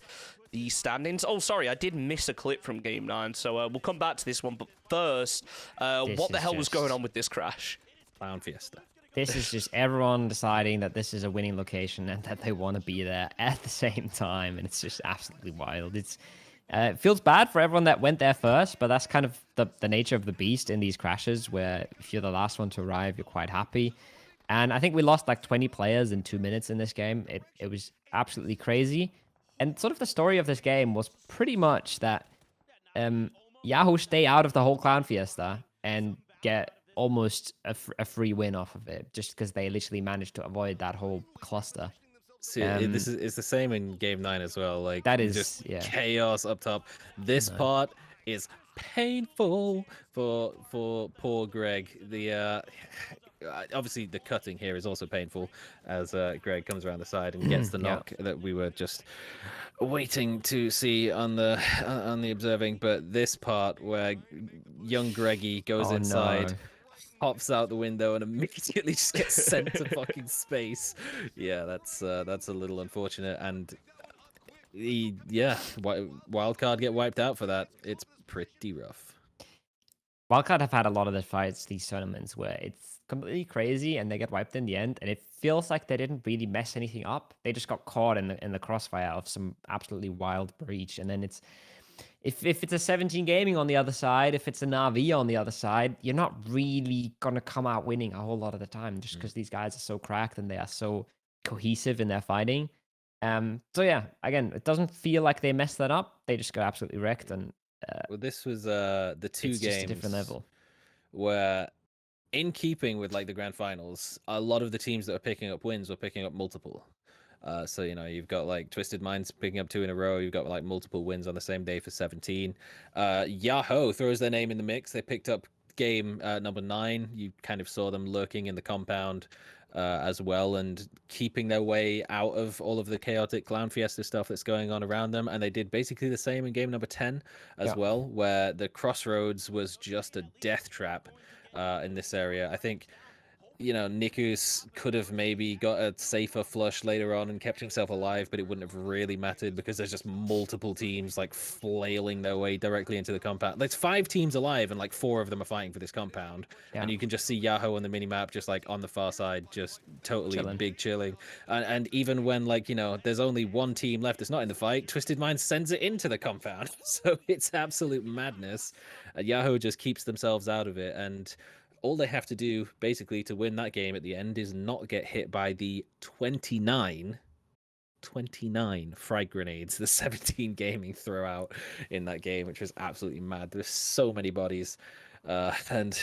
the standings. Oh, sorry, I did miss a clip from game 9, so we'll come back to this one. But first, what the hell was going on with this crash? Clown Fiesta. This is just everyone deciding that this is a winning location and that they want to be there at the same time, and it's just absolutely wild. It feels bad for everyone that went there first, but that's kind of the nature of the beast in these crashes, where if you're the last one to arrive, you're quite happy. And I think we lost like 20 players in 2 minutes in this game. It was absolutely crazy. And sort of the story of this game was pretty much that Yahoo stay out of the whole Clown Fiesta and get almost a free win off of it, just because they literally managed to avoid that whole cluster. See, it's the same in game 9 as well. Like, that is just chaos up top. This part is painful for poor Greg. The obviously the cutting here is also painful, as Greg comes around the side and gets the knock that we were just waiting to see on the observing. But this part where young Greggy goes inside, hops out the window, and immediately just gets sent to fucking space. Yeah, that's a little unfortunate. And Wildcard get wiped out for that. It's pretty rough. Wildcard have had a lot of the fights, these tournaments, where it's completely crazy and they get wiped in the end, and it feels like they didn't really mess anything up. They just got caught in the crossfire of some absolutely wild breach. And then if it's a 17 gaming on the other side, if it's a NaVi on the other side, you're not really gonna come out winning a whole lot of the time, just because these guys are so cracked and they are so cohesive in their fighting. So yeah, again, it doesn't feel like they messed that up. They just got absolutely wrecked. And well, this was the two games, just a different level, where, in keeping with like the grand finals, a lot of the teams that were picking up wins were picking up multiple. So, you know, you've got like Twisted Minds picking up 2 in a row. You've got like multiple wins on the same day for 17. Yahoo throws their name in the mix. They picked up game number 9. You kind of saw them lurking in the compound as well, and keeping their way out of all of the chaotic Clown Fiesta stuff that's going on around them. And they did basically the same in game number 10 as well, where the crossroads was just a death trap in this area. I think, you know, Nikus could have maybe got a safer flush later on and kept himself alive, but it wouldn't have really mattered, because there's just multiple teams like flailing their way directly into the compound. There's 5 teams alive, and like 4 of them are fighting for this compound. And you can just see Yahoo on the minimap just like on the far side, just totally chilling. And even when, like, you know, there's only 1 team left that's not in the fight, Twisted Mind sends it into the compound. So it's absolute madness. Yahoo just keeps themselves out of it, and all they have to do, basically, to win that game at the end is not get hit by the 29 frag grenades the 17 gaming throw out in that game, which was absolutely mad. There's so many bodies. And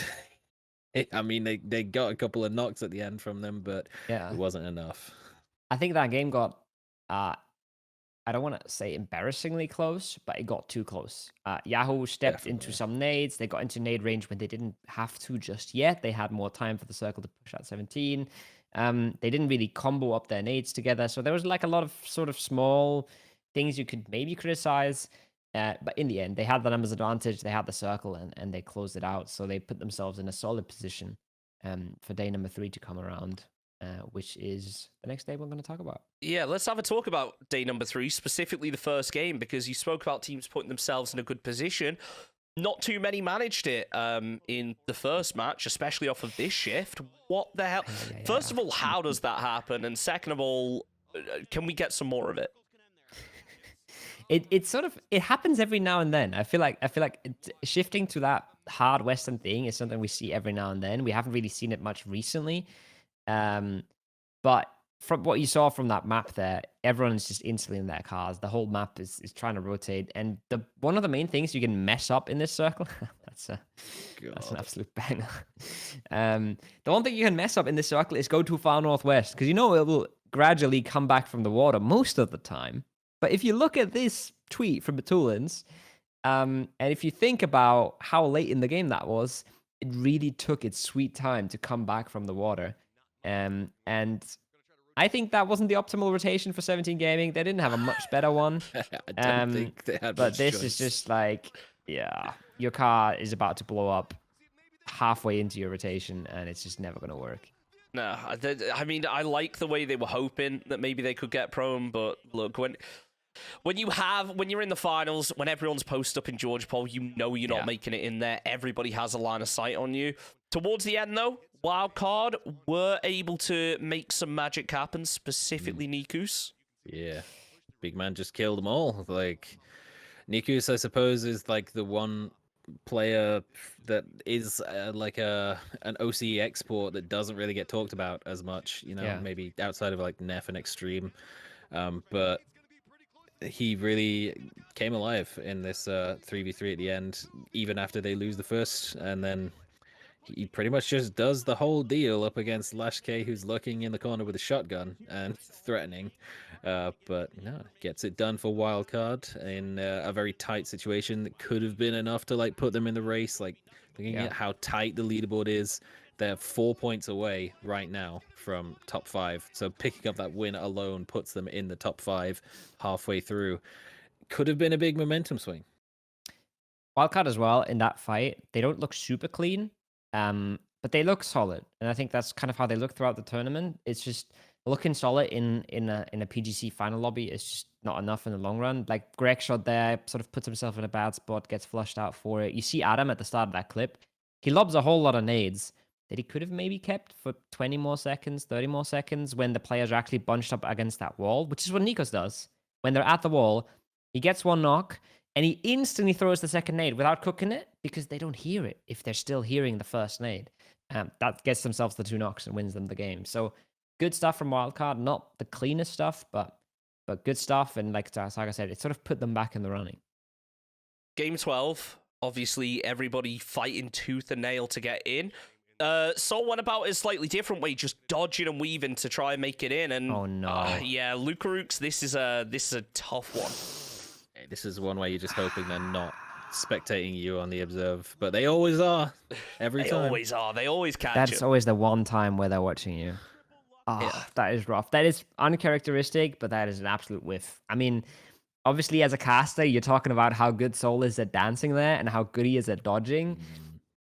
I mean, they got a couple of knocks at the end from them, but it wasn't enough. I think that game got, I don't want to say embarrassingly close, but it got too close. Yahoo stepped into some nades. They got into nade range when they didn't have to just yet. They had more time for the circle to push out 17. They didn't really combo up their nades together. So there was like a lot of sort of small things you could maybe criticize. But in the end, they had the numbers advantage. They had the circle and they closed it out. So they put themselves in a solid position for day number 3 to come around. Which is the next day we're going to talk about. Yeah, let's have a talk about day number 3, specifically the first game, because you spoke about teams putting themselves in a good position. Not too many managed it in the first match, especially off of this shift. What the hell? First of all, how does that happen? And second of all, can we get some more of it? It happens every now and then. I feel like shifting to that hard Western thing is something we see every now and then. We haven't really seen it much recently. But from what you saw from that map there, everyone is just instantly in their cars. The whole map is trying to rotate. And one of the main things you can mess up in this circle, that's an absolute banger. The one thing you can mess up in this circle is go too far northwest, because it will gradually come back from the water most of the time. But if you look at this tweet from Batulins, and if you think about how late in the game that was, it really took its sweet time to come back from the water. And I think that wasn't the optimal rotation for 17 Gaming. They didn't have a much better one. I don't think they had but this choice. is just like, your car is about to blow up halfway into your rotation, and it's just never going to work. No, I mean, I like the way they were hoping that maybe they could get prone, but look, when you're in the finals, when everyone's posted up in George Pole, you're not making it in there. Everybody has a line of sight on you. Towards the end, though, Wildcard were able to make some magic happen, specifically Nikus. Yeah, big man just killed them all. Like, Nikus, I suppose, is like the one player that is like an OCE export that doesn't really get talked about as much, maybe outside of like NeF and Extreme. But he really came alive in this 3v3 at the end, even after they lose the first, and then he pretty much just does the whole deal up against Lash K, who's lurking in the corner with a shotgun and threatening. But no, gets it done for Wildcard in a very tight situation that could have been enough to like put them in the race. Like, looking at how tight the leaderboard is, they're 4 points away right now from top 5. So picking up that win alone puts them in the top 5 halfway through. Could have been a big momentum swing. Wildcard as well in that fight, they don't look super clean. But they look solid, and I think that's kind of how they look throughout the tournament. It's just looking solid in a PGC final lobby is just not enough in the long run. Like, Greg shot there, sort of puts himself in a bad spot, gets flushed out for it. You see Adam at the start of that clip, he lobs a whole lot of nades that he could have maybe kept for 20 more seconds, 30 more seconds when the players are actually bunched up against that wall, which is what Nikos does. When they're at the wall, he gets one knock, and he instantly throws the second nade without cooking it, because they don't hear it if they're still hearing the first nade. That gets themselves the 2 knocks and wins them the game. So good stuff from Wildcard. Not the cleanest stuff, but good stuff. And like Saga said, it sort of put them back in the running. Game 12, obviously everybody fighting tooth and nail to get in. Sol went about it a slightly different way, just dodging and weaving to try and make it in. And oh no, yeah, Lukarooks, this is a tough one. This is one where you're just hoping they're not spectating you on the observe, but they always are. Every time. They always are. They always catch That's you. Always the one time where they're watching you. That is rough. That is uncharacteristic, but that is an absolute whiff. I mean, obviously, as a caster, you're talking about how good Sol is at dancing there and how good he is at dodging.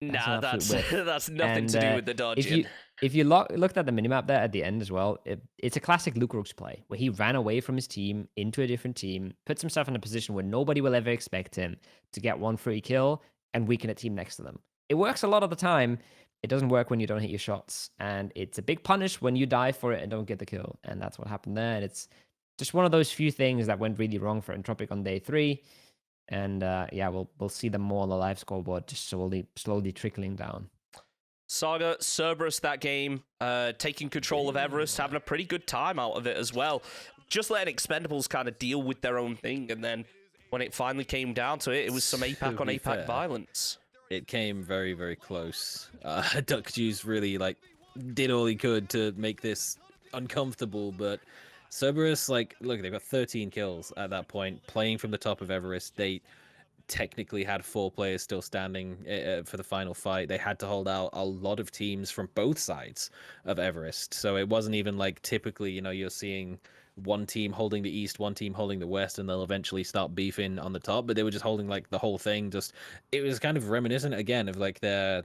That's nothing to do with the dodging. If you looked at the minimap there at the end as well, it's a classic Lukarooks play where he ran away from his team into a different team, puts himself in a position where nobody will ever expect him to get one free kill and weaken a team next to them. It works a lot of the time. It doesn't work when you don't hit your shots, and it's a big punish when you die for it and don't get the kill, and that's what happened there. And it's just one of those few things that went really wrong for Entropic on day 3. And we'll see them more on the live scoreboard, just slowly trickling down. Saga, Cerberus that game, taking control of Everest, having a pretty good time out of it as well. Just letting Expendables kind of deal with their own thing, and then when it finally came down to it, it was some APAC on APAC violence. it came very, very close. Duck Juice really like did all he could to make this uncomfortable, but Cerberus, like, look, they've got 13 kills at that point, playing from the top of Everest. They technically had 4 players still standing for the final fight. They had to hold out a lot of teams from both sides of Everest, so it wasn't even like typically, you know, you're seeing one team holding the east, one team holding the west, and they'll eventually start beefing on the top, but they were just holding like the whole thing. Just, it was kind of reminiscent again of like their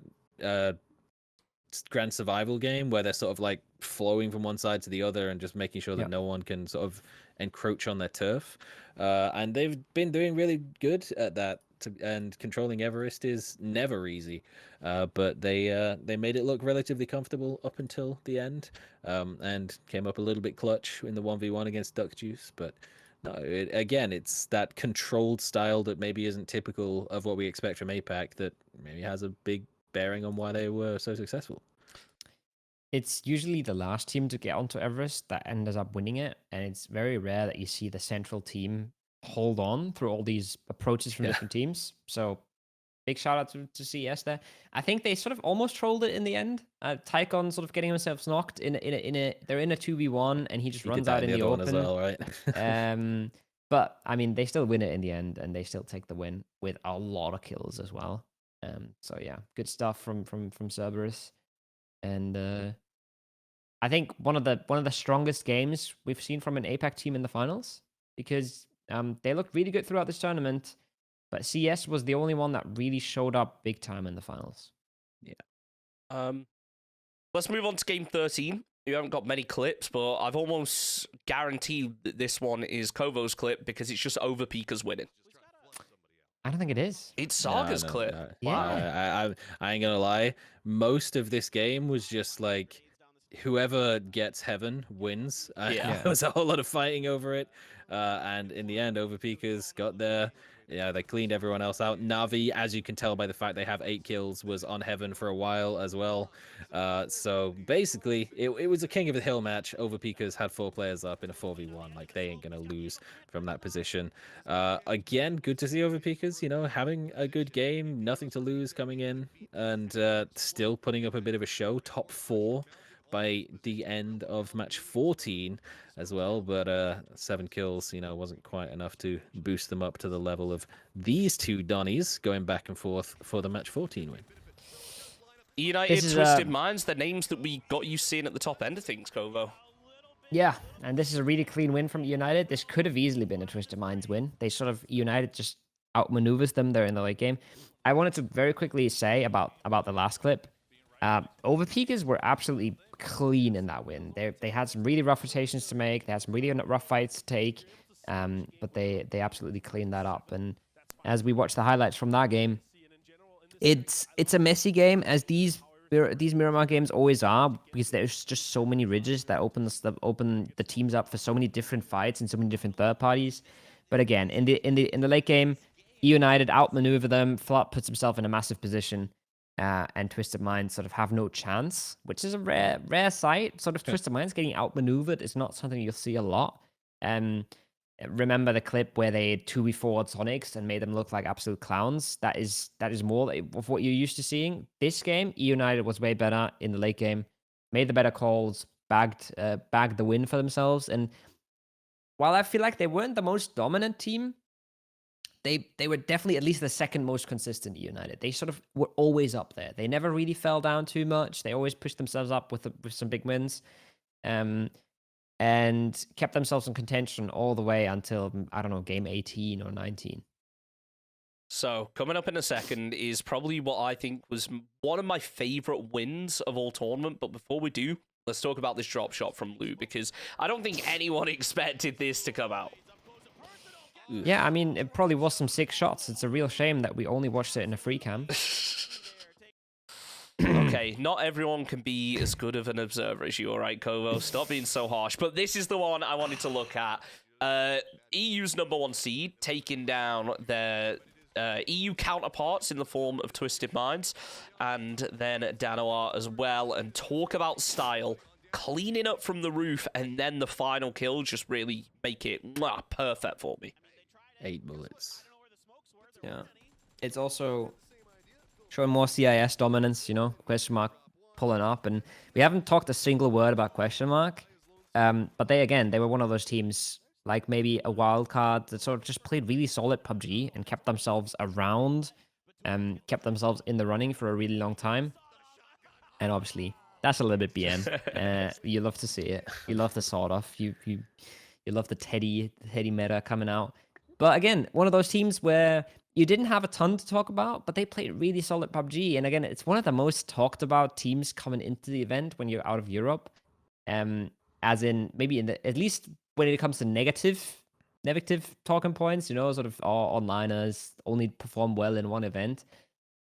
grand survival game, where they're sort of like flowing from one side to the other and just making sure that no one can sort of encroach on their turf. And they've been doing really good at that. And controlling Everest is never easy, but they made it look relatively comfortable up until the end, and came up a little bit clutch in the 1v1 against Duck Juice. But no, again, it's that controlled style that maybe isn't typical of what we expect from APAC that maybe has a big bearing on why they were so successful. It's usually the last team to get onto Everest that ends up winning it, and it's very rare that you see the central team hold on through all these approaches from different teams. So big shout out to CS there. I think they sort of almost trolled it in the end. Tycon sort of getting himself knocked in a they're in a 2v1 and he just runs out in the open as well, right? But I mean, they still win it in the end, and they still take the win with a lot of kills as well. So yeah, good stuff from Cerberus. And I think one of the strongest games we've seen from an APAC team in the finals, because they looked really good throughout this tournament, but CS was the only one that really showed up big time in the finals. Yeah. Let's move on to game 13. You haven't got many clips, but I've almost guaranteed that this one is Kovo's clip because it's just Overpeakers winning. I don't think it is. It's Saga's clip. No. Yeah. I ain't gonna lie. Most of this game was just like, whoever gets heaven wins. There was a whole lot of fighting over it. And in the end, Overpeakers got there. Yeah, they cleaned everyone else out. NaVi, as you can tell by the fact they have 8 kills, was on heaven for a while as well. So basically, it was a king of the hill match. Overpeakers had 4 players up in a 4v1. Like, they ain't gonna lose from that position. Again, good to see Overpeakers, you know, having a good game, nothing to lose coming in, and still putting up a bit of a show. Top 4 by the end of match 14 as well, but 7 kills, you know, wasn't quite enough to boost them up to the level of these two Donnies going back and forth for the match 14 win. United, Twisted Minds, the names that we got you seeing at the top end of things, Kovo. Yeah, and this is a really clean win from United. This could have easily been a Twisted Minds win. They sort of, United just outmaneuvers them there in the late game. I wanted to very quickly say about the last clip. Overpeakers were absolutely clean in that win. They had some really rough rotations to make. They had some really rough fights to take, but they absolutely cleaned that up. And as we watch the highlights from that game, it's a messy game, as these Miramar games always are, because there's just so many ridges that open the teams up for so many different fights and so many different third parties. But again, in the late game, United outmaneuver them. Flop puts himself in a massive position. And Twisted Minds sort of have no chance, which is a rare sight. Sort of Twisted Minds getting outmaneuvered is not something you'll see a lot. Remember the clip where they 2v4'd Sonics and made them look like absolute clowns? That is more of what you're used to seeing. This game, United was way better in the late game, made the better calls, bagged the win for themselves. And while I feel like they weren't the most dominant team, they were definitely at least the second most consistent United. They sort of were always up there. They never really fell down too much. They always pushed themselves up with some big wins, and kept themselves in contention all the way until, I don't know, game 18 or 19. So coming up in a second is probably what I think was one of my favorite wins of all tournament. But before we do, let's talk about this drop shot from Lou, because I don't think anyone expected this to come out. Yeah, I mean, it probably was some sick shots. It's a real shame that we only watched it in a free cam. Okay, not everyone can be as good of an observer as you, all right, Kovo? Stop being so harsh. But this is the one I wanted to look at. EU's #1 seed taking down their EU counterparts in the form of Twisted Minds, and then Danoir as well, and talk about style. Cleaning up from the roof, and then the final kill just really make it perfect for me. 8 bullets. Yeah. It's also showing more CIS dominance, you know, question mark pulling up. And we haven't talked a single word about question mark. But they were one of those teams, like maybe a wild card, that sort of just played really solid PUBG and kept themselves around, kept themselves in the running for a really long time. And obviously, that's a little bit BM. You love to see it. You love the sort of. You love the Teddy meta coming out. But again, one of those teams where you didn't have a ton to talk about, but they played really solid PUBG. And again, it's one of the most talked about teams coming into the event when you're out of Europe. As in maybe at least when it comes to negative talking points, you know, sort of onliners only perform well in one event.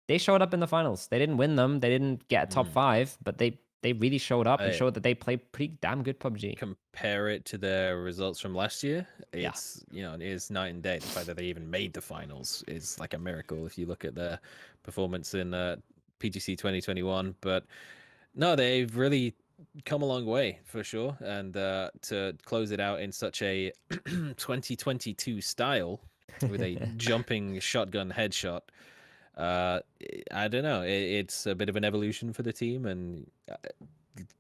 They showed up in the finals. They didn't win them. They didn't get a top 5, but they really showed up and showed that they play pretty damn good PUBG. Compare it to their results from last year. It's you know, it is night and day. The fact that they even made the finals is like a miracle if you look at their performance in PGC 2021. But no, they've really come a long way for sure. And to close it out in such a 2022 style with a jumping shotgun headshot. I don't know. It's a bit of an evolution for the team, and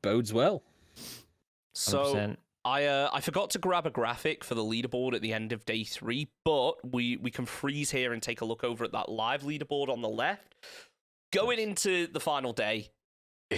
bodes well. So 100%. I forgot to grab a graphic for the leaderboard at the end of day 3, but we can freeze here and take a look over at that live leaderboard on the left. Going into the final day,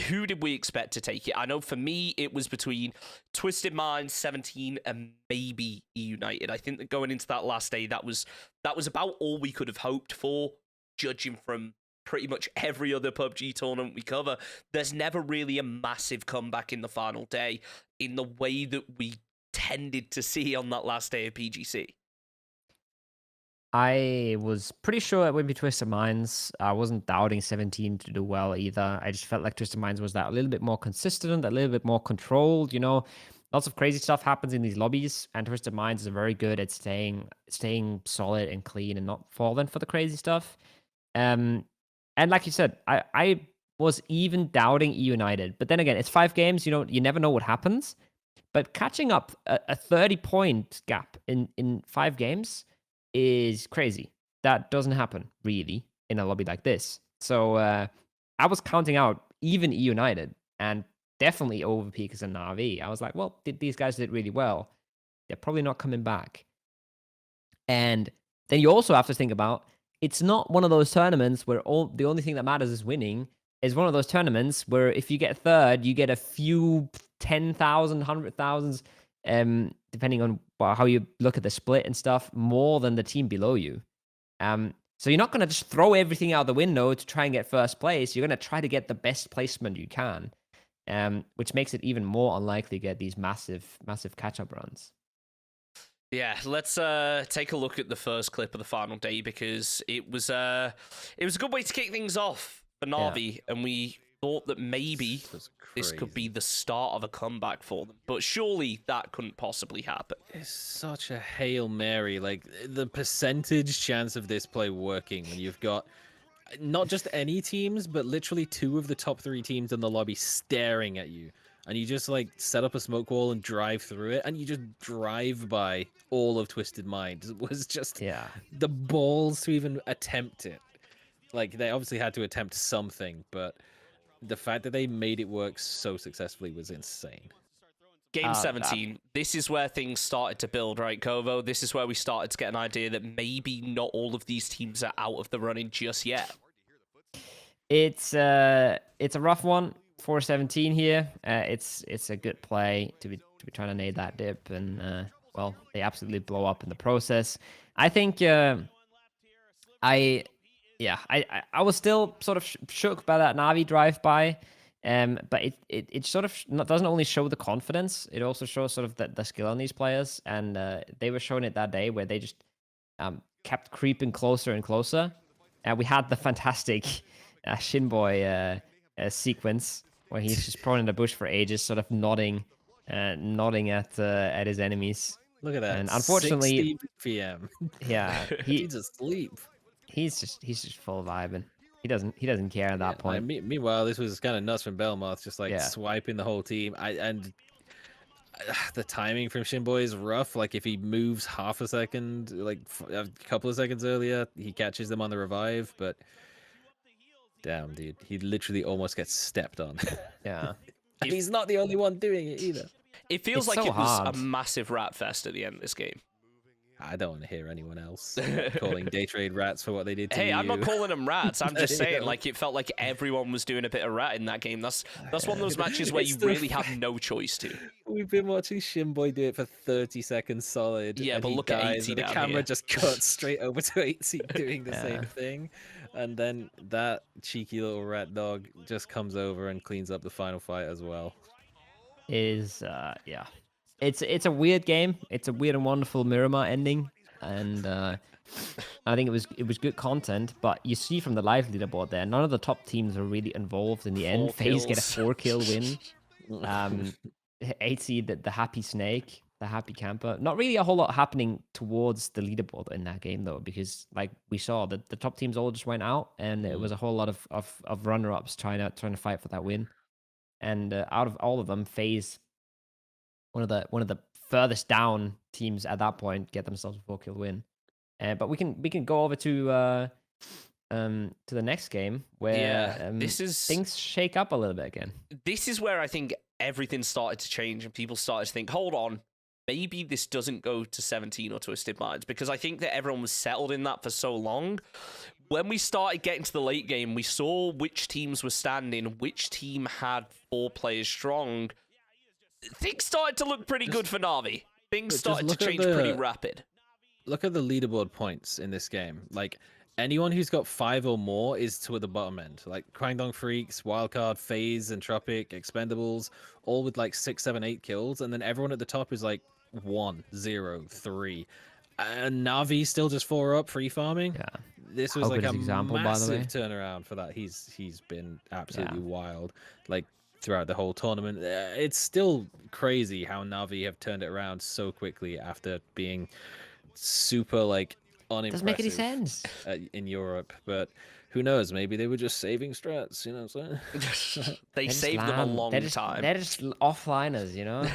who did we expect to take it? I know for me, it was between Twisted Minds, 17, and maybe United. I think that going into that last day, that was about all we could have hoped for. Judging from pretty much every other PUBG tournament we cover, there's never really a massive comeback in the final day in the way that we tended to see on that last day of PGC. I was pretty sure it would be Twisted Minds. I wasn't doubting 17 to do well either. I just felt like Twisted Minds was that a little bit more consistent, a little bit more controlled, you know. Lots of crazy stuff happens in these lobbies, and Twisted Minds is very good at staying solid and clean and not falling for the crazy stuff. And like you said, I was even doubting United, but then again, it's 5 games. You never know what happens. But catching up a 30-point gap in 5 games is crazy. That doesn't happen really in a lobby like this. So I was counting out even United and definitely over PGC and NaVi. I was like, well, these guys did really well. They're probably not coming back. And then you also have to think about, it's not one of those tournaments where the only thing that matters is winning. It's one of those tournaments where if you get third, you get a few 10,000, 100,000, depending on how you look at the split and stuff, more than the team below you. So you're not going to just throw everything out the window to try and get first place. You're going to try to get the best placement you can, which makes it even more unlikely to get these massive catch-up runs. Yeah, let's take a look at the first clip of the final day, because it was a good way to kick things off for NaVi, and we thought that maybe this could be the start of a comeback for them. But surely that couldn't possibly happen. It's such a Hail Mary. Like, the percentage chance of this play working when you've got not just any teams, but literally 2 of the top 3 teams in the lobby staring at you. And you just, like, set up a smoke wall and drive through it, and you just drive by all of Twisted Minds. It was just the balls to even attempt it. Like, they obviously had to attempt something, but the fact that they made it work so successfully was insane. Game 17, this is where things started to build, right, Kovo? This is where we started to get an idea that maybe not all of these teams are out of the running just yet. It's a rough one. 4-17 here. It's a good play to be trying to nade that dip, and well, they absolutely blow up in the process. I think I was still sort of shook by that NaVi drive by, but it sort of doesn't only show the confidence, it also shows sort of the skill on these players, and they were showing it that day where they just kept creeping closer and closer, and we had the fantastic Shinboy sequence where he's just prone in the bush for ages, sort of nodding at his enemies. Look at that! And unfortunately, 60 PM. Yeah, he's asleep. He's just full vibing. He doesn't care at that point. Meanwhile, this was kind of nuts from Belmoth, just like swiping the whole team. And the timing from Shinboy is rough. Like, if he moves half a second, like a couple of seconds earlier, he catches them on the revive. But Damn, dude. He literally almost gets stepped on. Yeah. And he's not the only one doing it either. It feels It's like so it was hard. a massive rat fest at the end of this game. I don't want to hear anyone else calling Day Trade rats for what they did to Hey, you. I'm not calling them rats. I'm just saying, know. like, it felt like everyone was doing a bit of rat in that game. That's one of those matches where you really have no choice to. We've been watching Shinboy do it for 30 seconds solid. Yeah, and but he look at dies, 80 and the down camera here. just cuts straight over to 80 doing the Yeah. same thing. And then that cheeky little rat dog just comes over and cleans up the final fight as well. Yeah. It's a weird game. It's a weird and wonderful Miramar ending, and I think it was good content. But you see from the live leaderboard there, none of the top teams are really involved in the end. FaZe get a 4-kill win. 8C, the happy snake, the happy camper. Not really a whole lot happening towards the leaderboard in that game though, because like we saw that the top teams all just went out, and it was a whole lot of runner-ups trying to fight for that win. And out of all of them, FaZe, one of the furthest down teams at that point, get themselves a 4-kill win. But we can go over to the next game where things shake up a little bit again. This is where I think everything started to change and people started to think, hold on, maybe this doesn't go to 17 or Twisted Minds, because I think that everyone was settled in that for so long. When we started getting to the late game, we saw which teams were standing, which team had 4 players strong. Things started to look pretty good for NaVi. Things started to change pretty rapid. Look at the leaderboard points in this game. Like, anyone who's got 5 or more is toward the bottom end. Like, Kwangdong Freaks, Wildcard, FaZe, Entropic, Expendables, all with like 6, 7, 8 kills. And then everyone at the top is like 1, 0, 3. And NaVi still just 4 up, free farming. Yeah. This was like a example, by the way. massive turnaround for that. He's been absolutely wild. Like, throughout the whole tournament. It's still crazy how NaVi have turned it around so quickly after being super like unimpressive. Doesn't make any sense in Europe, but who knows? Maybe they were just saving strats. You know what I'm saying? They saved them a long time. They're just offliners, you know.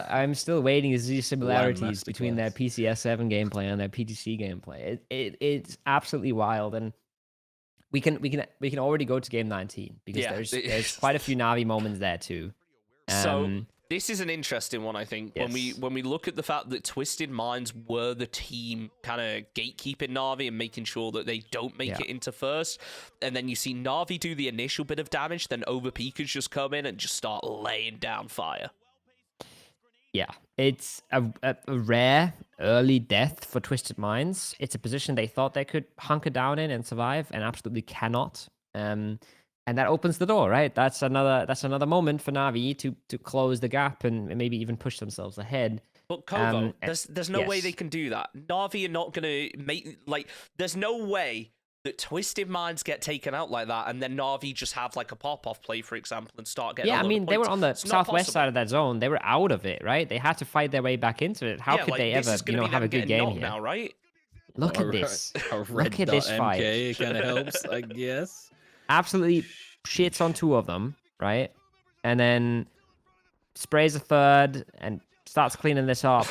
I'm still waiting to see similarities between their PCS7 gameplay and their PGC gameplay. It's absolutely wild, and we can already go to game 19 because there's quite a few NaVi moments there too. So this is an interesting one, I think. Yes. When we look at the fact that Twisted Minds were the team kind of gatekeeping NaVi and making sure that they don't make it into first, and then you see NaVi do the initial bit of damage, then Overpeakers just come in and just start laying down fire. Yeah, it's a rare early death for Twisted Minds. It's a position they thought they could hunker down in and survive, and absolutely cannot. And that opens the door, right? That's another moment for NaVi to close the gap and maybe even push themselves ahead. But Kovo, there's no way they can do that. NaVi are not gonna make there's no way that Twisted Minds get taken out like that, and then NaVi just have like a pop-off play, for example, and start getting. Yeah, I mean, they were on the southwest side of that zone. They were out of it, right? They had to fight their way back into it. How could they ever, have a good game here? Now, right? Look at this. Look at this fight. It kind of helps, I guess. Absolutely shits on 2 of them, right? And then sprays a third and starts cleaning this up.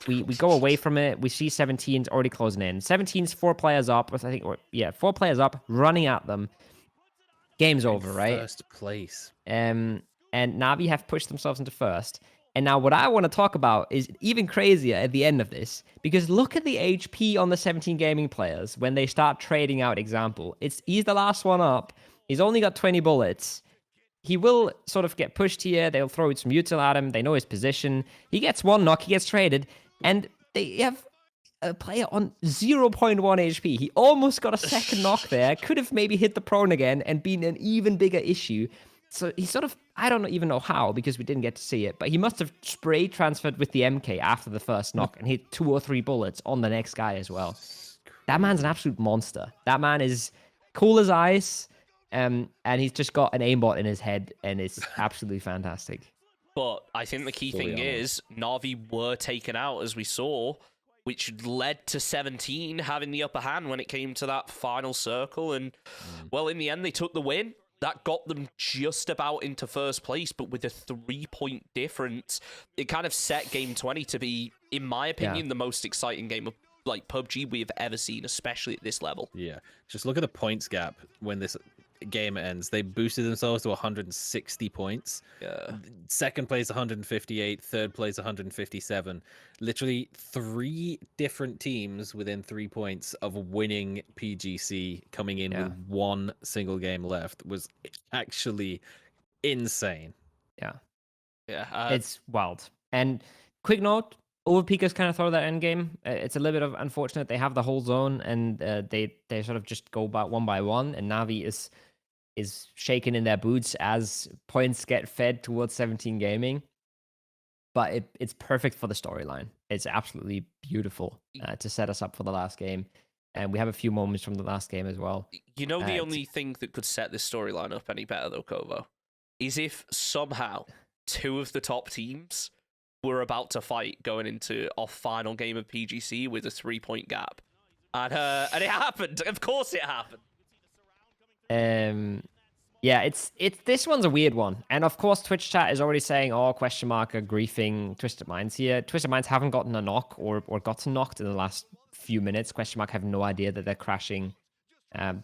We go away from it. We see 17's already closing in. 17's 4 players up. 4 players up, running at them. Game's over, right? First place. And NaVi have pushed themselves into first. And now what I want to talk about is even crazier at the end of this, because look at the HP on the 17 gaming players when they start trading out example. He's the last one up. He's only got 20 bullets. He will sort of get pushed here. They'll throw some util at him. They know his position. He gets 1 knock. He gets traded. And they have a player on 0.1 HP. He almost got a second knock there. Could have maybe hit the prone again and been an even bigger issue. So he sort of, I don't even know how because we didn't get to see it, but he must have spray transferred with the MK after the first knock and hit 2 or 3 bullets on the next guy as well. That man's an absolute monster. That man is cool as ice. And he's just got an aimbot in his head, and it's absolutely fantastic. But I think the key thing is NaVi were taken out, as we saw, which led to 17 having the upper hand when it came to that final circle. And, well, in the end, they took the win. That got them just about into first place, but with a 3-point difference, it kind of set game 20 to be, in my opinion, the most exciting game of like PUBG we have ever seen, especially at this level. Yeah, just look at the points gap when this game ends. They boosted themselves to 160 points. Yeah. Second place 158, third place 157. Literally 3 different teams within 3 points of winning PGC coming in with 1 single game left was actually insane. Yeah, it's wild. And quick note, Overpeakers kind of throw that end game. It's a little bit of unfortunate. They have the whole zone, and they sort of just go about one by one, and Navi is shaking in their boots as points get fed towards 17 Gaming. But it's perfect for the storyline. It's absolutely beautiful to set us up for the last game. And we have a few moments from the last game as well. You know, the only thing that could set this storyline up any better, though, Kovo, is if somehow 2 of the top teams were about to fight going into our final game of PGC with a 3-point gap. And it happened. Of course it happened. Yeah, it's this one's a weird one. And of course, Twitch chat is already saying, oh, question mark are griefing Twisted Minds here. Twisted Minds haven't gotten a knock or gotten knocked in the last few minutes. Question mark have no idea that they're crashing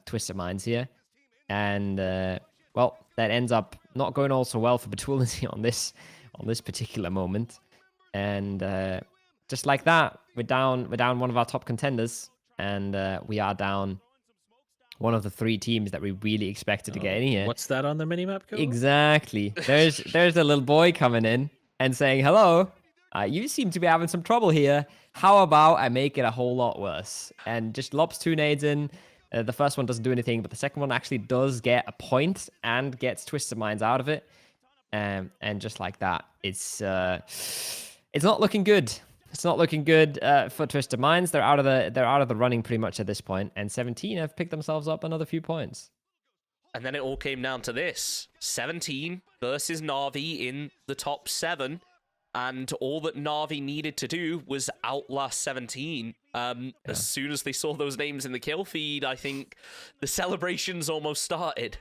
Twisted Minds here. And well, that ends up not going all so well for Betulity on this particular moment. And just like that, we're down one of our top contenders, and we are down one of the 3 teams that we really expected to get in here. What's that on the minimap, Kovo? Exactly. There's a little boy coming in and saying, hello, you seem to be having some trouble here. How about I make it a whole lot worse? And just lobs 2 nades in. The first one doesn't do anything, but the second one actually does get a point and gets Twisted Minds out of it. And just like that, it's not looking good. It's not looking good for Twisted Minds. They're out of the running pretty much at this point, and 17 have picked themselves up another few points. And then it all came down to this: 17 versus NaVi in the top 7, and all that NaVi needed to do was outlast 17. As soon as they saw those names in the kill feed, I think the celebrations almost started.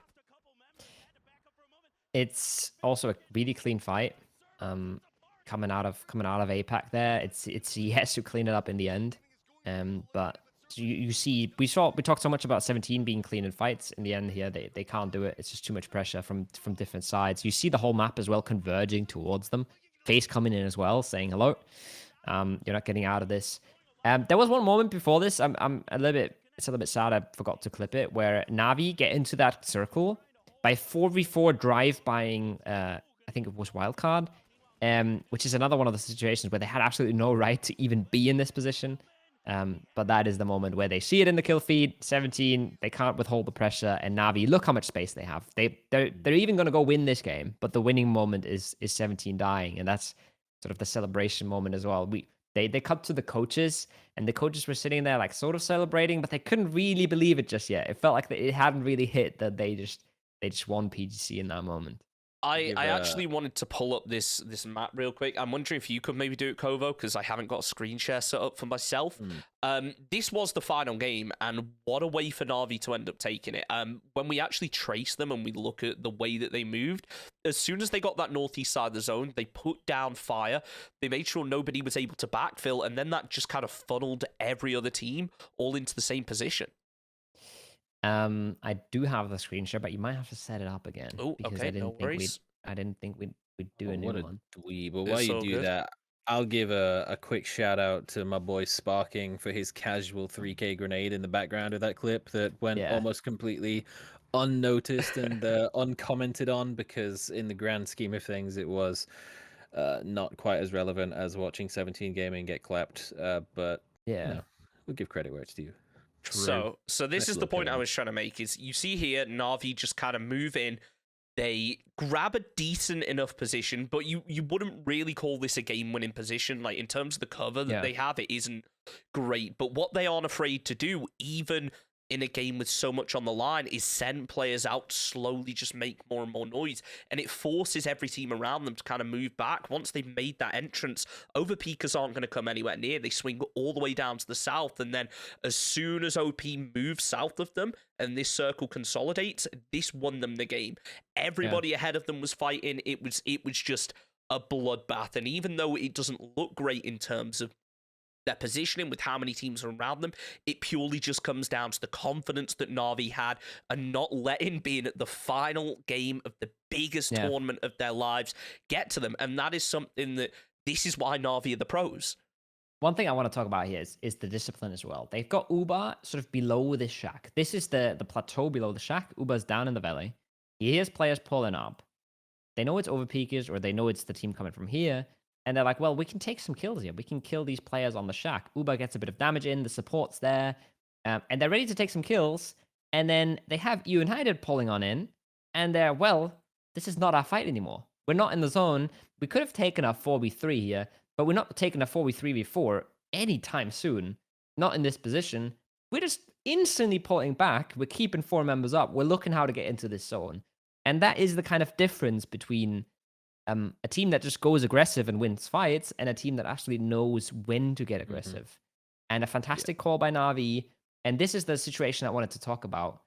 It's also a really clean fight. Coming out of APAC there, it's yes to clean it up in the end. But you see, we talked so much about 17 being clean in fights. In the end here, they can't do it. It's just too much pressure from different sides. You see the whole map as well converging towards them. Face coming in as well, saying hello. You're not getting out of this. There was one moment before this. It's a little bit sad I forgot to clip it, where NaVi get into that circle by 4v4 drive-buying, I think it was Wildcard, which is another one of the situations where they had absolutely no right to even be in this position. But that is the moment where they see it in the kill feed. 17, they can't withhold the pressure, and NaVi, look how much space they have. They're even going to go win this game, but the winning moment is 17 dying, and that's sort of the celebration moment as well. They cut to the coaches, and the coaches were sitting there like sort of celebrating, but they couldn't really believe it just yet. It felt like it hadn't really hit that they just won PGC in that moment. I actually wanted to pull up this map real quick. I'm wondering if you could maybe do it, Kovo, because I haven't got a screen share set up for myself. This was the final game, and what a way for NaVi to end up taking it. When we actually trace them and we look at the way that they moved, as soon as they got that northeast side of the zone, they put down fire. They made sure nobody was able to backfill, and then that just kind of funneled every other team all into the same position. I do have the screen share, but you might have to set it up again. Oh, okay, no worries. I didn't think we'd do a new one. But while you do that, I'll give a quick shout out to my boy Sparking for his casual 3K grenade in the background of that clip that went almost completely unnoticed and uncommented on, because in the grand scheme of things, it was not quite as relevant as watching 17 Gaming get clapped. But we'll give credit where it's due. True. So this is the point I was trying to make, is you see here, NaVi just kind of move in. They grab a decent enough position, but you wouldn't really call this a game-winning position. Like, in terms of the cover that they have, it isn't great. But what they aren't afraid to do, even in a game with so much on the line, is send players out, slowly just make more and more noise, and it forces every team around them to kind of move back. Once they've made that entrance, overpeakers aren't going to come anywhere near. They swing all the way down to the south, and then as soon as OP moves south of them and this circle consolidates, this won them the game. Everybody ahead of them was fighting. It was just a bloodbath, and even though it doesn't look great in terms of their positioning, with how many teams are around them. It purely just comes down to the confidence that NaVi had and not letting being at the final game of the biggest tournament of their lives get to them. And that is something that this is why NaVi are the pros. One thing I want to talk about here is the discipline as well. They've got Uber sort of below this shack. This is the plateau below the shack. Uber's down in the valley. He hears players pulling up. They know it's overpeakers, or they know it's the team coming from here. And they're like, well, we can take some kills here. We can kill these players on the shack. Uber gets a bit of damage in. The support's there. And they're ready to take some kills. And then they have United pulling on in. And they're, well, this is not our fight anymore. We're not in the zone. We could have taken a 4v3 here, but we're not taking a 4v3v4 anytime soon. Not in this position. We're just instantly pulling back. We're keeping 4 members up. We're looking how to get into this zone. And that is the kind of difference between a team that just goes aggressive and wins fights and a team that actually knows when to get aggressive. And a fantastic call by NaVi. And this is the situation I wanted to talk about,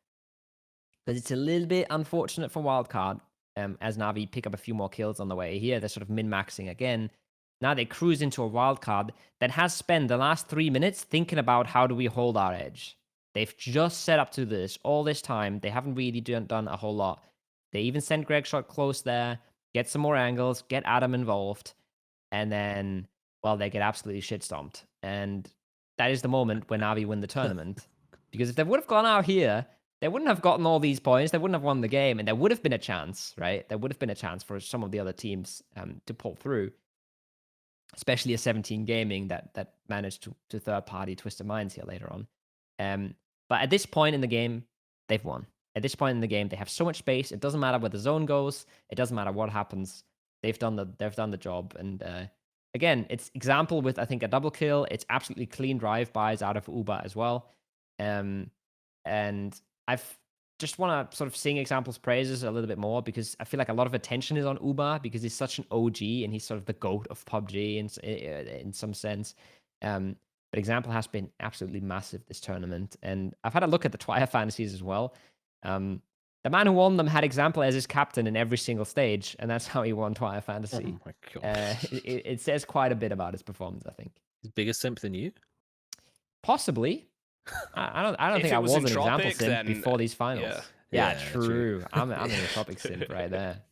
because it's a little bit unfortunate for Wildcard, as NaVi pick up a few more kills on the way here. They're sort of min-maxing again. Now they cruise into a Wildcard that has spent the last 3 minutes thinking about how do we hold our edge. They've just set up to this all this time. They haven't really done a whole lot. They even sent Greg Shot close there, get some more angles, get Adam involved, and then, well, they get absolutely shit-stomped. And that is the moment when NaVi win the tournament. Because if they would have gone out here, they wouldn't have gotten all these points, they wouldn't have won the game, and there would have been a chance, right? There would have been a chance for some of the other teams to pull through. Especially a 17 Gaming that managed to third-party Twisted Minds here later on. But at this point in the game, they've won. At this point in the game, they have so much space. It doesn't matter where the zone goes. It doesn't matter what happens. They've done the job. And again, it's example with, I think, a double kill. It's absolutely clean drive-bys out of Uber as well. And I've just want to sort of sing examples praises a little bit more, because I feel like a lot of attention is on Uber because he's such an OG and he's sort of the GOAT of PUBG in some sense. But example has been absolutely massive this tournament. And I've had a look at the Twilight Fantasies as well. The man who won them had example as his captain in every single stage, and that's how he won Twilight Fantasy. Oh my God. It says quite a bit about his performance, I think. He's bigger simp than you? Possibly. I don't think I was an example simp before these finals. Yeah, true. I'm an Entropic simp right there.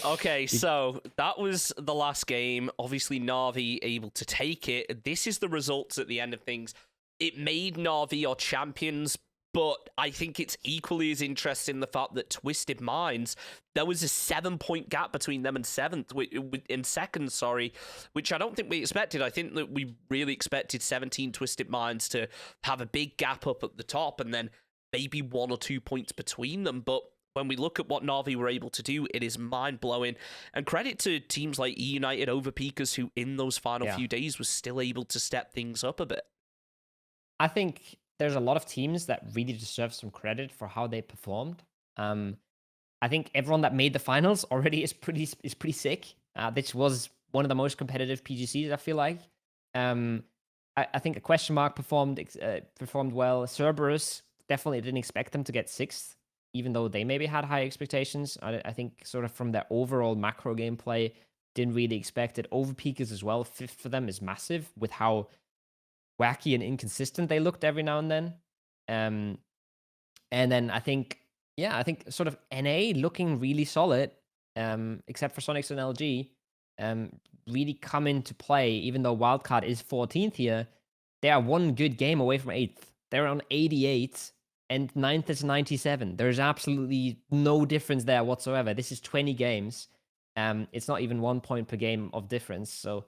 Okay, so that was the last game. Obviously, NaVi able to take it. This is the results at the end of things. It made NaVi our champions, but I think it's equally as interesting the fact that Twisted Minds, there was a 7-point gap between them and second, which I don't think we expected. I think that we really expected 17 Twisted Minds to have a big gap up at the top and then maybe 1 or 2 points between them. But when we look at what NaVi were able to do, it is mind-blowing. And credit to teams like E United, Overpeakers, who in those final few days was still able to step things up a bit. I think there's a lot of teams that really deserve some credit for how they performed. I think everyone that made the finals already is pretty sick. This was one of the most competitive PGCs, I feel like. I think a question mark performed well. Cerberus, definitely didn't expect them to get 6th, even though they maybe had high expectations. I think sort of from their overall macro gameplay, didn't really expect it. Overpeakers as well, 5th for them is massive with how wacky and inconsistent they looked every now and then. And then I think sort of NA looking really solid, except for Sonics and LG, really come into play. Even though Wildcard is 14th here, they are one good game away from 8th. They're on 88 and 9th is 97. There's absolutely no difference there whatsoever. This is 20 games. It's not even 1 point per game of difference. So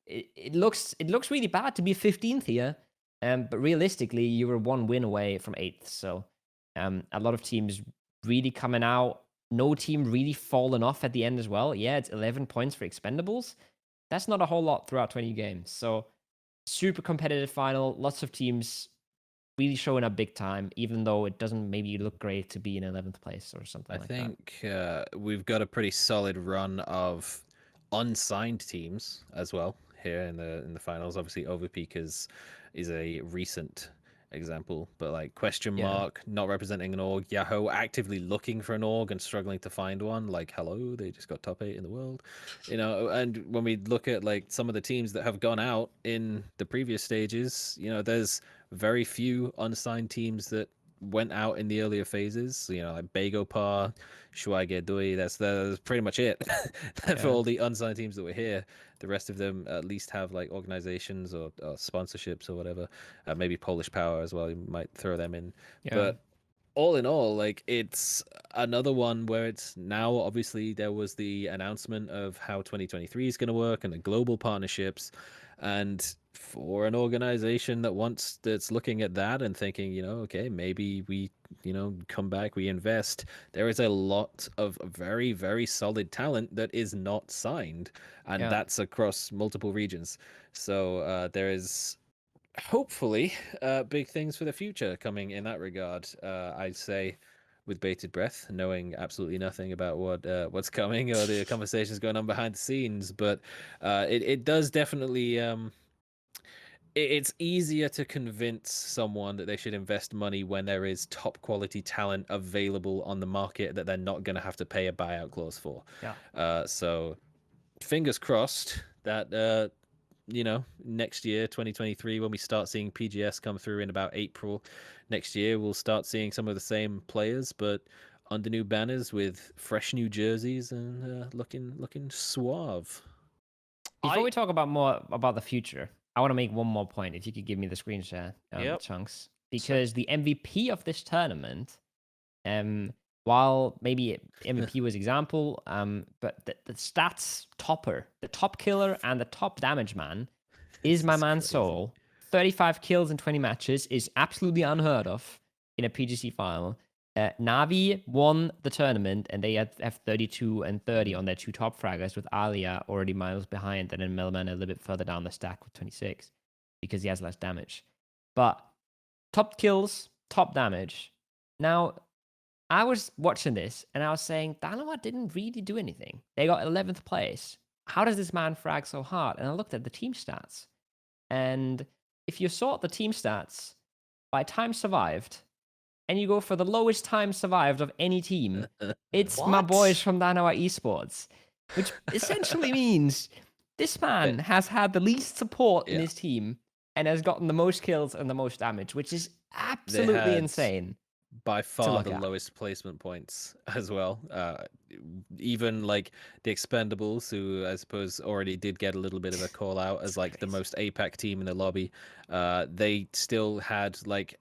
it looks really bad to be 15th here, but realistically, you were 1 win away from 8th. So a lot of teams really coming out. No team really falling off at the end as well. Yeah, it's 11 points for Expendables. That's not a whole lot throughout 20 games. So super competitive final. Lots of teams really showing up big time, even though it doesn't maybe look great to be in 11th place or something like that. I think we've got a pretty solid run of unsigned teams as well here in the finals. Obviously, Overpeakers is a recent example, but like question mark, not representing an org, Yahoo actively looking for an org and struggling to find one, like hello, they just got top 8 in the world, you know. And when we look at like some of the teams that have gone out in the previous stages, you know, there's very few unsigned teams that went out in the earlier phases, you know, like Begopar, Shuai, that's pretty much it. For all the unsigned teams that were here. The rest of them at least have like organizations or sponsorships or whatever. Maybe Polish Power as well. You might throw them in. But all in all, like it's another one where it's now obviously there was the announcement of how 2023 is going to work and the global partnerships. And for an organization that's looking at that and thinking, you know, okay, maybe we, you know, come back, we invest. There is a lot of very, very solid talent that is not signed, and that's across multiple regions. So there is hopefully big things for the future coming in that regard. I'd say with bated breath, knowing absolutely nothing about what's coming or the conversations going on behind the scenes, but it does definitely it's easier to convince someone that they should invest money when there is top quality talent available on the market that they're not going to have to pay a buyout clause for. So fingers crossed that you know, next year 2023, when we start seeing PGS come through in about April next year, we'll start seeing some of the same players but under new banners with fresh new jerseys and looking suave. Before we talk about more about the future, I want to make one more point. If you could give me the screen share, Chunks, because the MVP of this tournament, while maybe MVP was example, but the stats topper, the top killer and the top damage man is my man Soul. 35 kills in 20 matches is absolutely unheard of in a PGC final. NaVi won the tournament, and they have 32 and 30 on their two top fraggers, with Alia already miles behind, and then Melman a little bit further down the stack with 26 because he has less damage. But top kills, top damage. Now, I was watching this, and I was saying, Danawa didn't really do anything. They got 11th place. How does this man frag so hard? And I looked at the team stats. And if you sort the team stats by time survived, and you go for the lowest time survived of any team, it's my boys from Danawa Esports, which essentially means this man has had the least support in his team and has gotten the most kills and the most damage, which is absolutely insane. By far the lowest placement points as well. Even like the Expendables, who I suppose already did get a little bit of a call out as like the most APAC team in the lobby, they still had like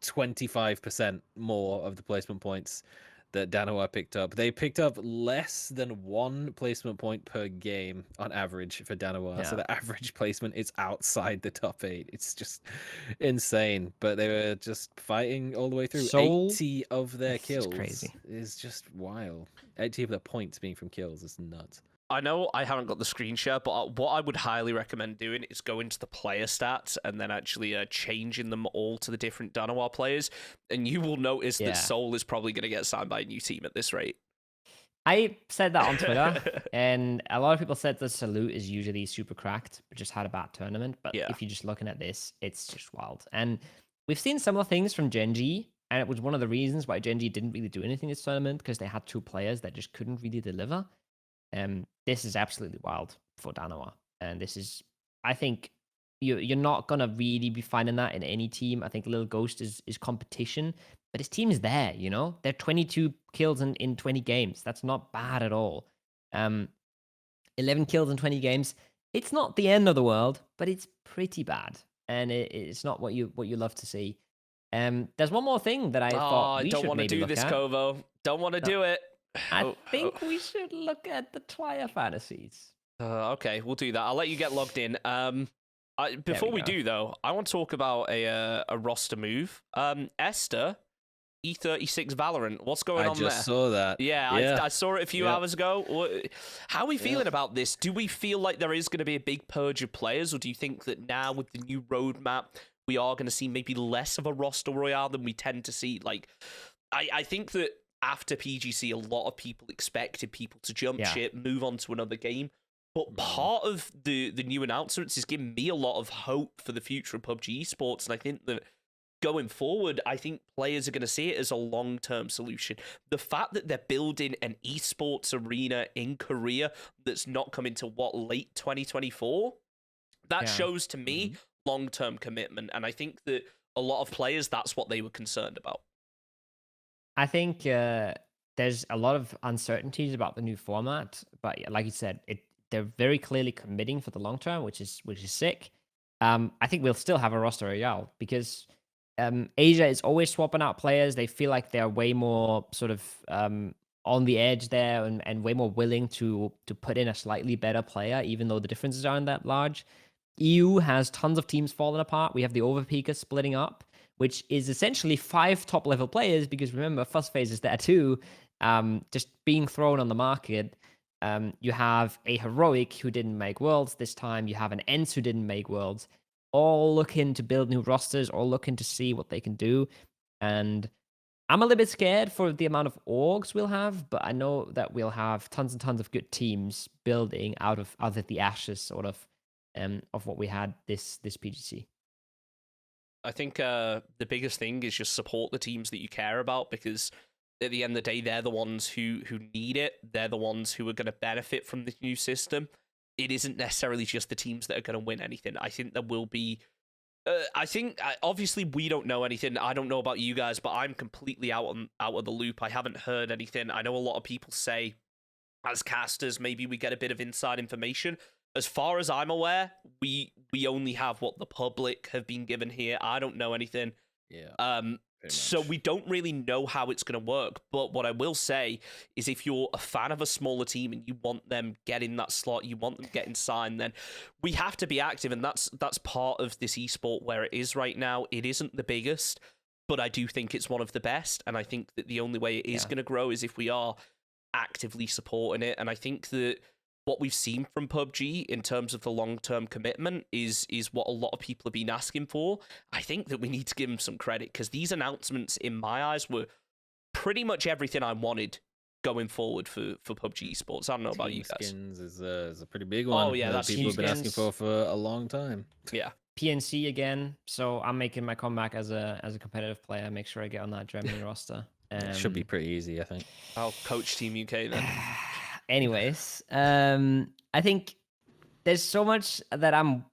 25% more of the placement points that Danawa picked up. They picked up less than 1 placement point per game on average for Danawa. So the average placement is outside the top 8. It's just insane. But they were just fighting all the way through. Soul, 80 of their kills crazy. Is just wild. 80 of their points being from kills is nuts. I know I haven't got the screen share, but what I would highly recommend doing is going to the player stats and then actually changing them all to the different Danawa players, and you will notice that Soul is probably going to get signed by a new team at this rate. I said that on Twitter, and a lot of people said that Salute is usually super cracked, but just had a bad tournament. But if you're just looking at this, it's just wild. And we've seen similar things from Gen.G, and it was one of the reasons why Gen.G didn't really do anything this tournament, because they had 2 players that just couldn't really deliver. This is absolutely wild for Danawa, and this is, I think, you're not gonna really be finding that in any team. I think Lil Ghost is competition, but his team is there. You know, they're 22 kills in 20 games. That's not bad at all. 11 kills in 20 games. It's not the end of the world, but it's pretty bad, and it's not what you love to see. There's one more thing that I thought we should maybe look at. I don't want to do this, Kovo. Don't want to do it. I think we should look at the Twire fantasies. Okay, we'll do that. I'll let you get logged in. Before we do, though, I want to talk about a roster move. Esther, E36 Valorant. What's going on there? I just saw that. Yeah. I saw it a few hours ago. How are we feeling about this? Do we feel like there is going to be a big purge of players, or do you think that now with the new roadmap, we are going to see maybe less of a roster royale than we tend to see? Like, I think that after PGC, a lot of people expected people to jump ship, move on to another game. But part of the new announcements is giving me a lot of hope for the future of PUBG esports. And I think that going forward, I think players are going to see it as a long-term solution. The fact that they're building an esports arena in Korea that's not coming to late 2024, that shows to me long-term commitment. And I think that a lot of players, that's what they were concerned about. I think there's a lot of uncertainties about the new format, but like you said, they're very clearly committing for the long term, which is sick. I think we'll still have a roster royale because Asia is always swapping out players. They feel like they're way more sort of on the edge there and way more willing to put in a slightly better player, even though the differences aren't that large. EU has tons of teams falling apart. We have the Overpeakers splitting up, which is essentially 5 top-level players, because remember, First Phase is there too, just being thrown on the market. You have a Heroic who didn't make Worlds this time. You have an ENCE who didn't make Worlds. All looking to build new rosters, all looking to see what they can do. And I'm a little bit scared for the amount of orgs we'll have, but I know that we'll have tons and tons of good teams building out of the ashes, sort of what we had this PGC. I think the biggest thing is just support the teams that you care about, because at the end of the day, they're the ones who need it. They're the ones who are going to benefit from the new system. It isn't necessarily just the teams that are going to win anything. I think there will be... obviously, we don't know anything. I don't know about you guys, but I'm completely out of the loop. I haven't heard anything. I know a lot of people say, as casters, maybe we get a bit of inside information. As far as I'm aware, we only have what the public have been given here. I don't know anything. Yeah. So we don't really know how it's going to work. But what I will say is, if you're a fan of a smaller team and you want them getting that slot, you want them getting signed, then we have to be active. And that's part of this esport where it is right now. It isn't the biggest, but I do think it's one of the best. And I think that the only way it is going to grow is if we are actively supporting it. And I think that what we've seen from PUBG in terms of the long-term commitment is what a lot of people have been asking for. I think that we need to give them some credit, because these announcements, in my eyes, were pretty much everything I wanted going forward for PUBG esports. I don't know about you guys. Skins is a pretty big one. Oh yeah, that's people have been asking for a long time. Yeah. PNC again. So I'm making my comeback as a competitive player. Make sure I get on that Germany roster. It should be pretty easy, I think. I'll coach Team UK then. Anyways, I think there's so much that I'm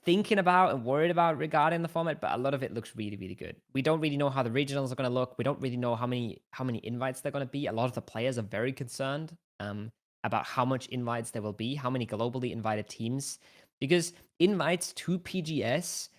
thinking about and worried about regarding the format, but a lot of it looks really, really good. We don't really know how the regionals are going to look. We don't really know how many invites they're going to be. A lot of the players are very concerned about how much invites there will be, how many globally invited teams, because invites to PGS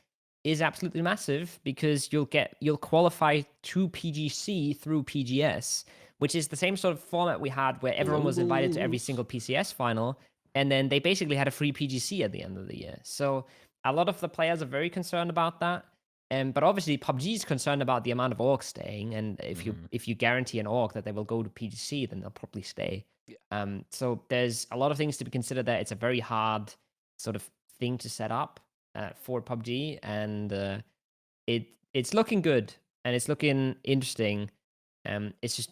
is absolutely massive, because you'll qualify to PGC through PGS, which is the same sort of format we had where everyone was invited to every single PCS final, and then they basically had a free PGC at the end of the year. So a lot of the players are very concerned about that. But obviously PUBG is concerned about the amount of orgs staying, and if you guarantee an org that they will go to PGC, then they'll probably stay. Yeah. So there's a lot of things to be considered there. It's a very hard sort of thing to set up for PUBG, and it's looking good and it's looking interesting. It's just,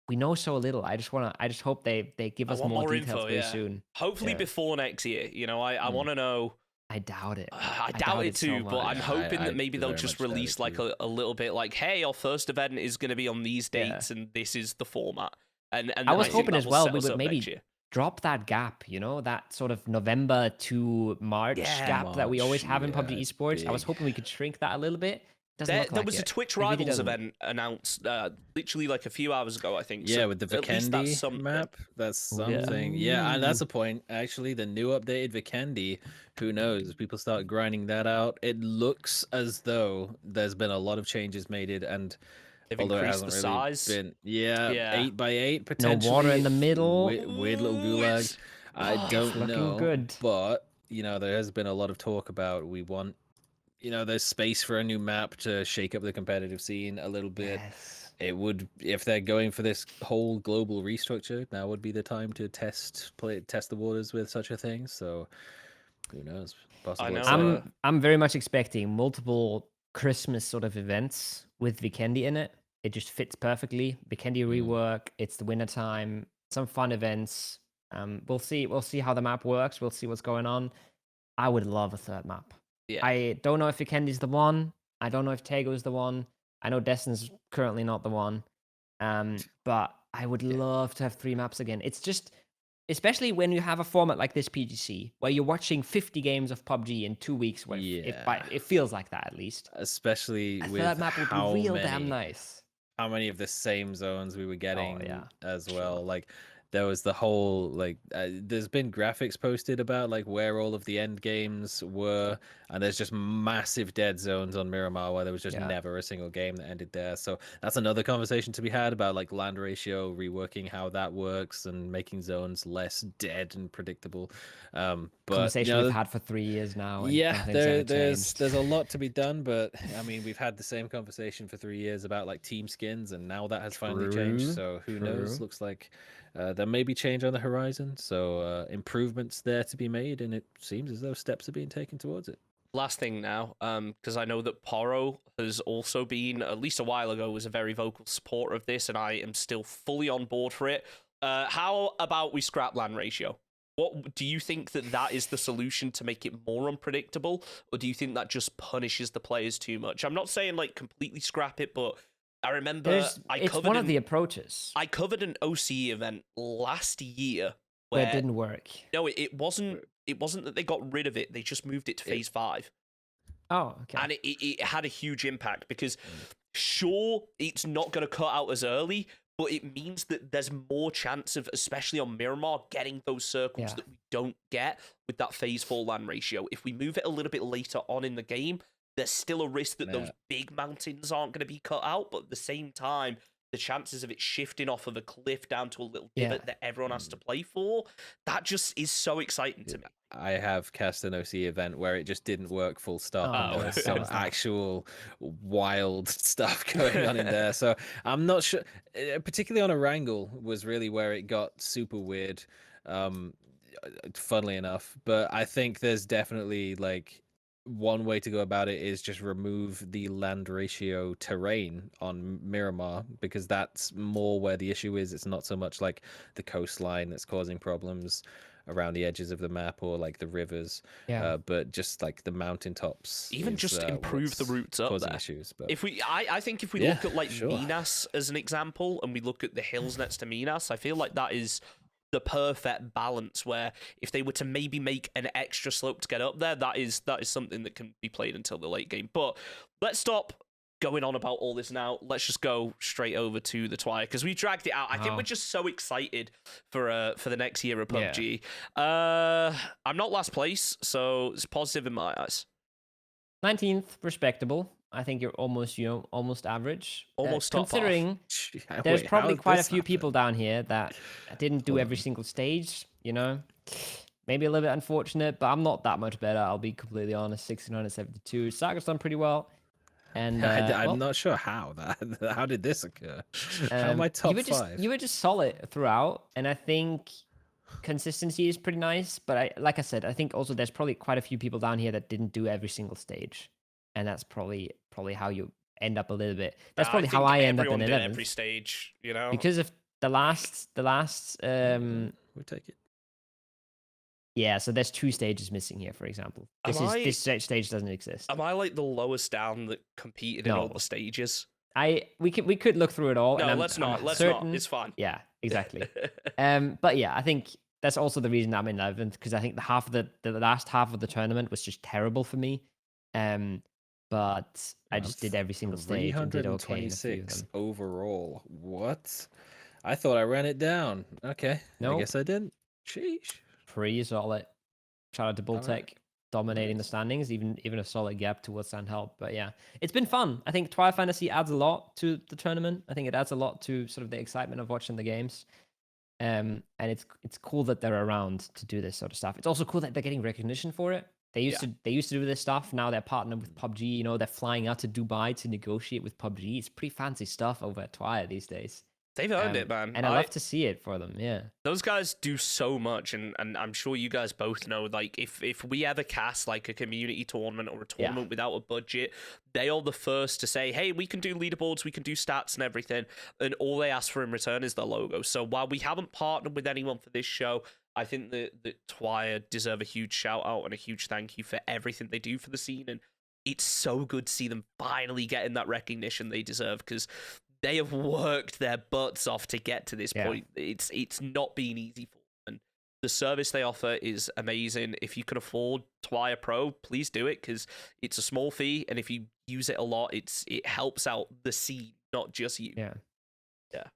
we know so little. I just hope they give us more details info, very soon. Hopefully before next year. You know, I want to know. I doubt it. I doubt it too, so but I'm hoping that maybe they'll just release like a little bit like, hey, our first event is going to be on these dates and this is the format. And I was hoping as well we would maybe drop that gap, you know, that sort of November to March gap that we always have in PUBG esports. Big. I was hoping we could shrink that a little bit. There was a Twitch Rivals event announced literally like a few hours ago, I think. Yeah, so with the Vikendi map. That's something. Yeah, and that's a point. Actually, the new updated Vikendi, who knows? People start grinding that out. It looks as though there's been a lot of changes made it, and they've increased the size. 8x8 potentially. No water in the middle. Weird little gulags. I don't know. Good. But, you know, there has been a lot of talk about there's space for a new map to shake up the competitive scene a little bit. Yes. It would, if they're going for this whole global restructure, now would be the time to test the waters with such a thing. So, who knows? Possibly. I'm very much expecting multiple Christmas sort of events with Vikendi in it. It just fits perfectly. Vikendi rework. It's the winter time. Some fun events. We'll see how the map works. We'll see what's going on. I would love a third map. Yeah. I don't know if Vikendi's the one. I don't know if Tego's the one. I know Destin's currently not the one. But I would love to have 3 maps again. It's just, especially when you have a format like this PGC, where you're watching 50 games of PUBG in 2 weeks. It feels like that, at least. Especially with that map would be real damn nice. How many of the same zones we were getting as well. Sure. Like, there was the whole, like, there's been graphics posted about, like, where all of the end games were, and there's just massive dead zones on Miramar where there was just never a single game that ended there. So that's another conversation to be had about, like, land ratio, reworking how that works, and making zones less dead and predictable. But conversation we've had for 3 years now. Yeah, there's a lot to be done, but I mean, we've had the same conversation for 3 years about, like, team skins, and now that has finally changed. So who knows? Looks like there may be change on the horizon, so improvements there to be made, and it seems as though steps are being taken towards it. Last thing now, because I know that Poro has also been, at least a while ago, was a very vocal supporter of this, and I am still fully on board for it. How about we scrap land ratio? What do you think that is the solution to make it more unpredictable, or do you think that just punishes the players too much? I'm not saying, like, completely scrap it, but I remember it's one of the approaches. I covered an OCE event last year where it didn't work. No, it wasn't. It wasn't that they got rid of it. They just moved it to phase 5. Oh, okay. And it had a huge impact because, sure, it's not going to cut out as early, but it means that there's more chance of, especially on Miramar, getting those circles that we don't get with that phase 4 land ratio. If we move it a little bit later on in the game, there's still a risk that those big mountains aren't going to be cut out, but at the same time, the chances of it shifting off of a cliff down to a little divot that everyone has to play for, that just is so exciting to me. I have cast an OC event where it just didn't work full stop. And there was some actual wild stuff going on in there. So I'm not sure, particularly on a wrangle was really where it got super weird, funnily enough. But I think there's definitely, like, one way to go about it is just remove the land ratio terrain on Miramar, because that's more where the issue is. It's not so much like the coastline that's causing problems around the edges of the map, or like the rivers, but just like the mountaintops. Even just improve the routes up there. Issues, but I think if we look at, like, Minas as an example, and we look at the hills next to Minas, I feel like that is the perfect balance, where if they were to maybe make an extra slope to get up there, that is something that can be played until the late game. But let's stop going on about all this now. Let's just go straight over to the Twire, because we dragged it out. I think we're just so excited for the next year of PUBG. I'm not last place, so it's positive in my eyes. 19th, respectable. I think you're almost average. Almost top considering there's probably quite a few people down here that didn't do every single stage, Maybe a little bit unfortunate, but I'm not that much better. I'll be completely honest. 1672. Saga's done pretty well. And I'm not sure how did this occur? How am I top 5? You were just solid throughout, and I think consistency is pretty nice. But like I said, I think also there's probably quite a few people down here that didn't do every single stage. And that's probably how you end up a little bit. That's probably how I end up in 11th. Every stage, because of the last. We'll take it. Yeah, so there's 2 stages missing here, for example. This stage doesn't exist. Am I like the lowest down that competed in all the stages? We could look through it all. No, let's not. It's fine. Yeah, exactly. But yeah, I think that's also the reason I'm in 11th, because I think the last half of the tournament was just terrible for me. But I just did every single stage and did okay in a few of them. Overall. What? I thought I ran it down. Okay. I guess I didn't. Sheesh. Pretty solid. Shout out to Bulltech dominating the standings, even a solid gap towards Sandhelp. But yeah, it's been fun. I think Twilight Fantasy adds a lot to the tournament. I think it adds a lot to sort of the excitement of watching the games. And it's cool that they're around to do this sort of stuff. It's also cool that they're getting recognition for it. They used to do this stuff. Now they're partnered with PUBG. They're flying out to Dubai to negotiate with PUBG. It's pretty fancy stuff over at Twire these days. They've earned it, man. And I love to see it for them, yeah. Those guys do so much, and I'm sure you guys both know, like, if we ever cast, like, a community tournament or a tournament without a budget, they are the first to say, hey, we can do leaderboards, we can do stats and everything, and all they ask for in return is their logo. So while we haven't partnered with anyone for this show, I think that Twire deserve a huge shout-out and a huge thank you for everything they do for the scene, and it's so good to see them finally getting that recognition they deserve, because they have worked their butts off to get to this point. It's not been easy for them. And the service they offer is amazing. If you can afford to buy a pro, please do it, because it's a small fee, and if you use it a lot, it helps out the scene, not just you. Yeah.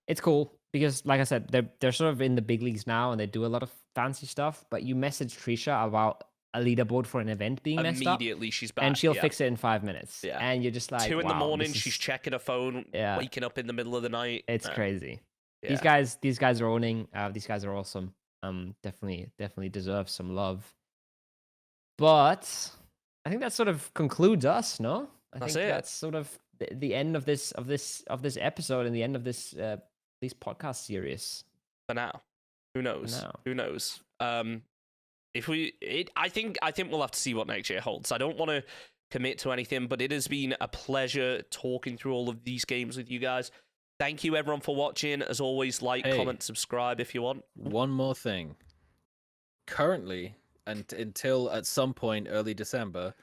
It's cool because, like I said, they're sort of in the big leagues now, and they do a lot of fancy stuff. But you message Trisha about a leaderboard for an event being messed up, immediately she's back, and she'll fix it in 5 minutes. Yeah. And you're just like, 2 in wow, the morning, she's checking her phone, waking up in the middle of the night. It's crazy. Yeah. These guys are owning. These guys are awesome. Definitely deserve some love. But I think that sort of concludes us. No, That's that's sort of the end of this episode and the end of this podcast series. For now, who knows? Who knows? I think we'll have to see what next year holds. I don't want to commit to anything, but it has been a pleasure talking through all of these games with you guys. Thank you everyone for watching. As always, like, comment, subscribe if you want. One more thing. Currently, and until at some point early December,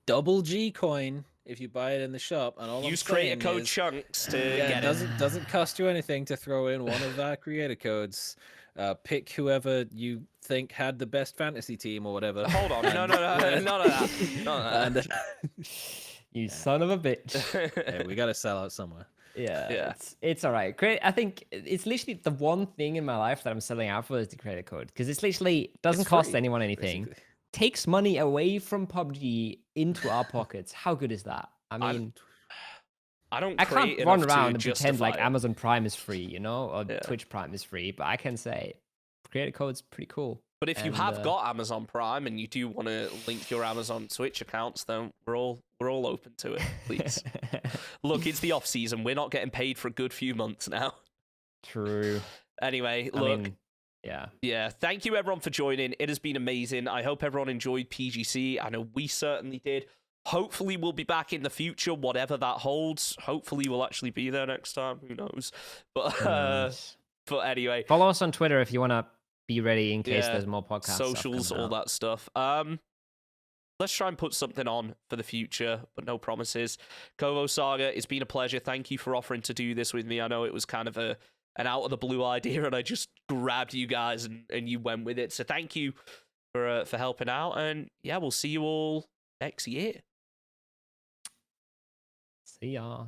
double G coin if you buy it in the shop, and all use creator code chunks to get it. Doesn't cost you anything to throw in one of our creator codes. Pick whoever you think had the best fantasy team or whatever. Hold on, no, none of that. You son of a bitch. Hey, we gotta sell out somewhere. Yeah. It's all right. I think it's literally the one thing in my life that I'm selling out for is the creator code, because it's literally doesn't cost anyone anything. Basically. Takes money away from PUBG into our pockets. How good is that? I mean, I can't run around and pretend like Amazon Prime is free, or Twitch Prime is free, but I can say creator code's pretty cool. But if you have got Amazon Prime and you do want to link your Amazon Twitch accounts, then we're all open to it, please. Look, it's the off season. We're not getting paid for a good few months now. True. Anyway, yeah. Thank you everyone for joining. It has been amazing. I hope everyone enjoyed PGC. I know we certainly did. Hopefully we'll be back in the future, whatever that holds. Hopefully we'll actually be there next time. Who knows? But anyway, follow us on Twitter if you want to be ready in case there's more podcasts. Socials, all that stuff. Let's try and put something on for the future, but no promises. Kovo Saga, it's been a pleasure. Thank you for offering to do this with me. I know it was kind of an out of the blue idea, and I just grabbed you guys and you went with it. So thank you for helping out, and yeah, we'll see you all next year. See ya.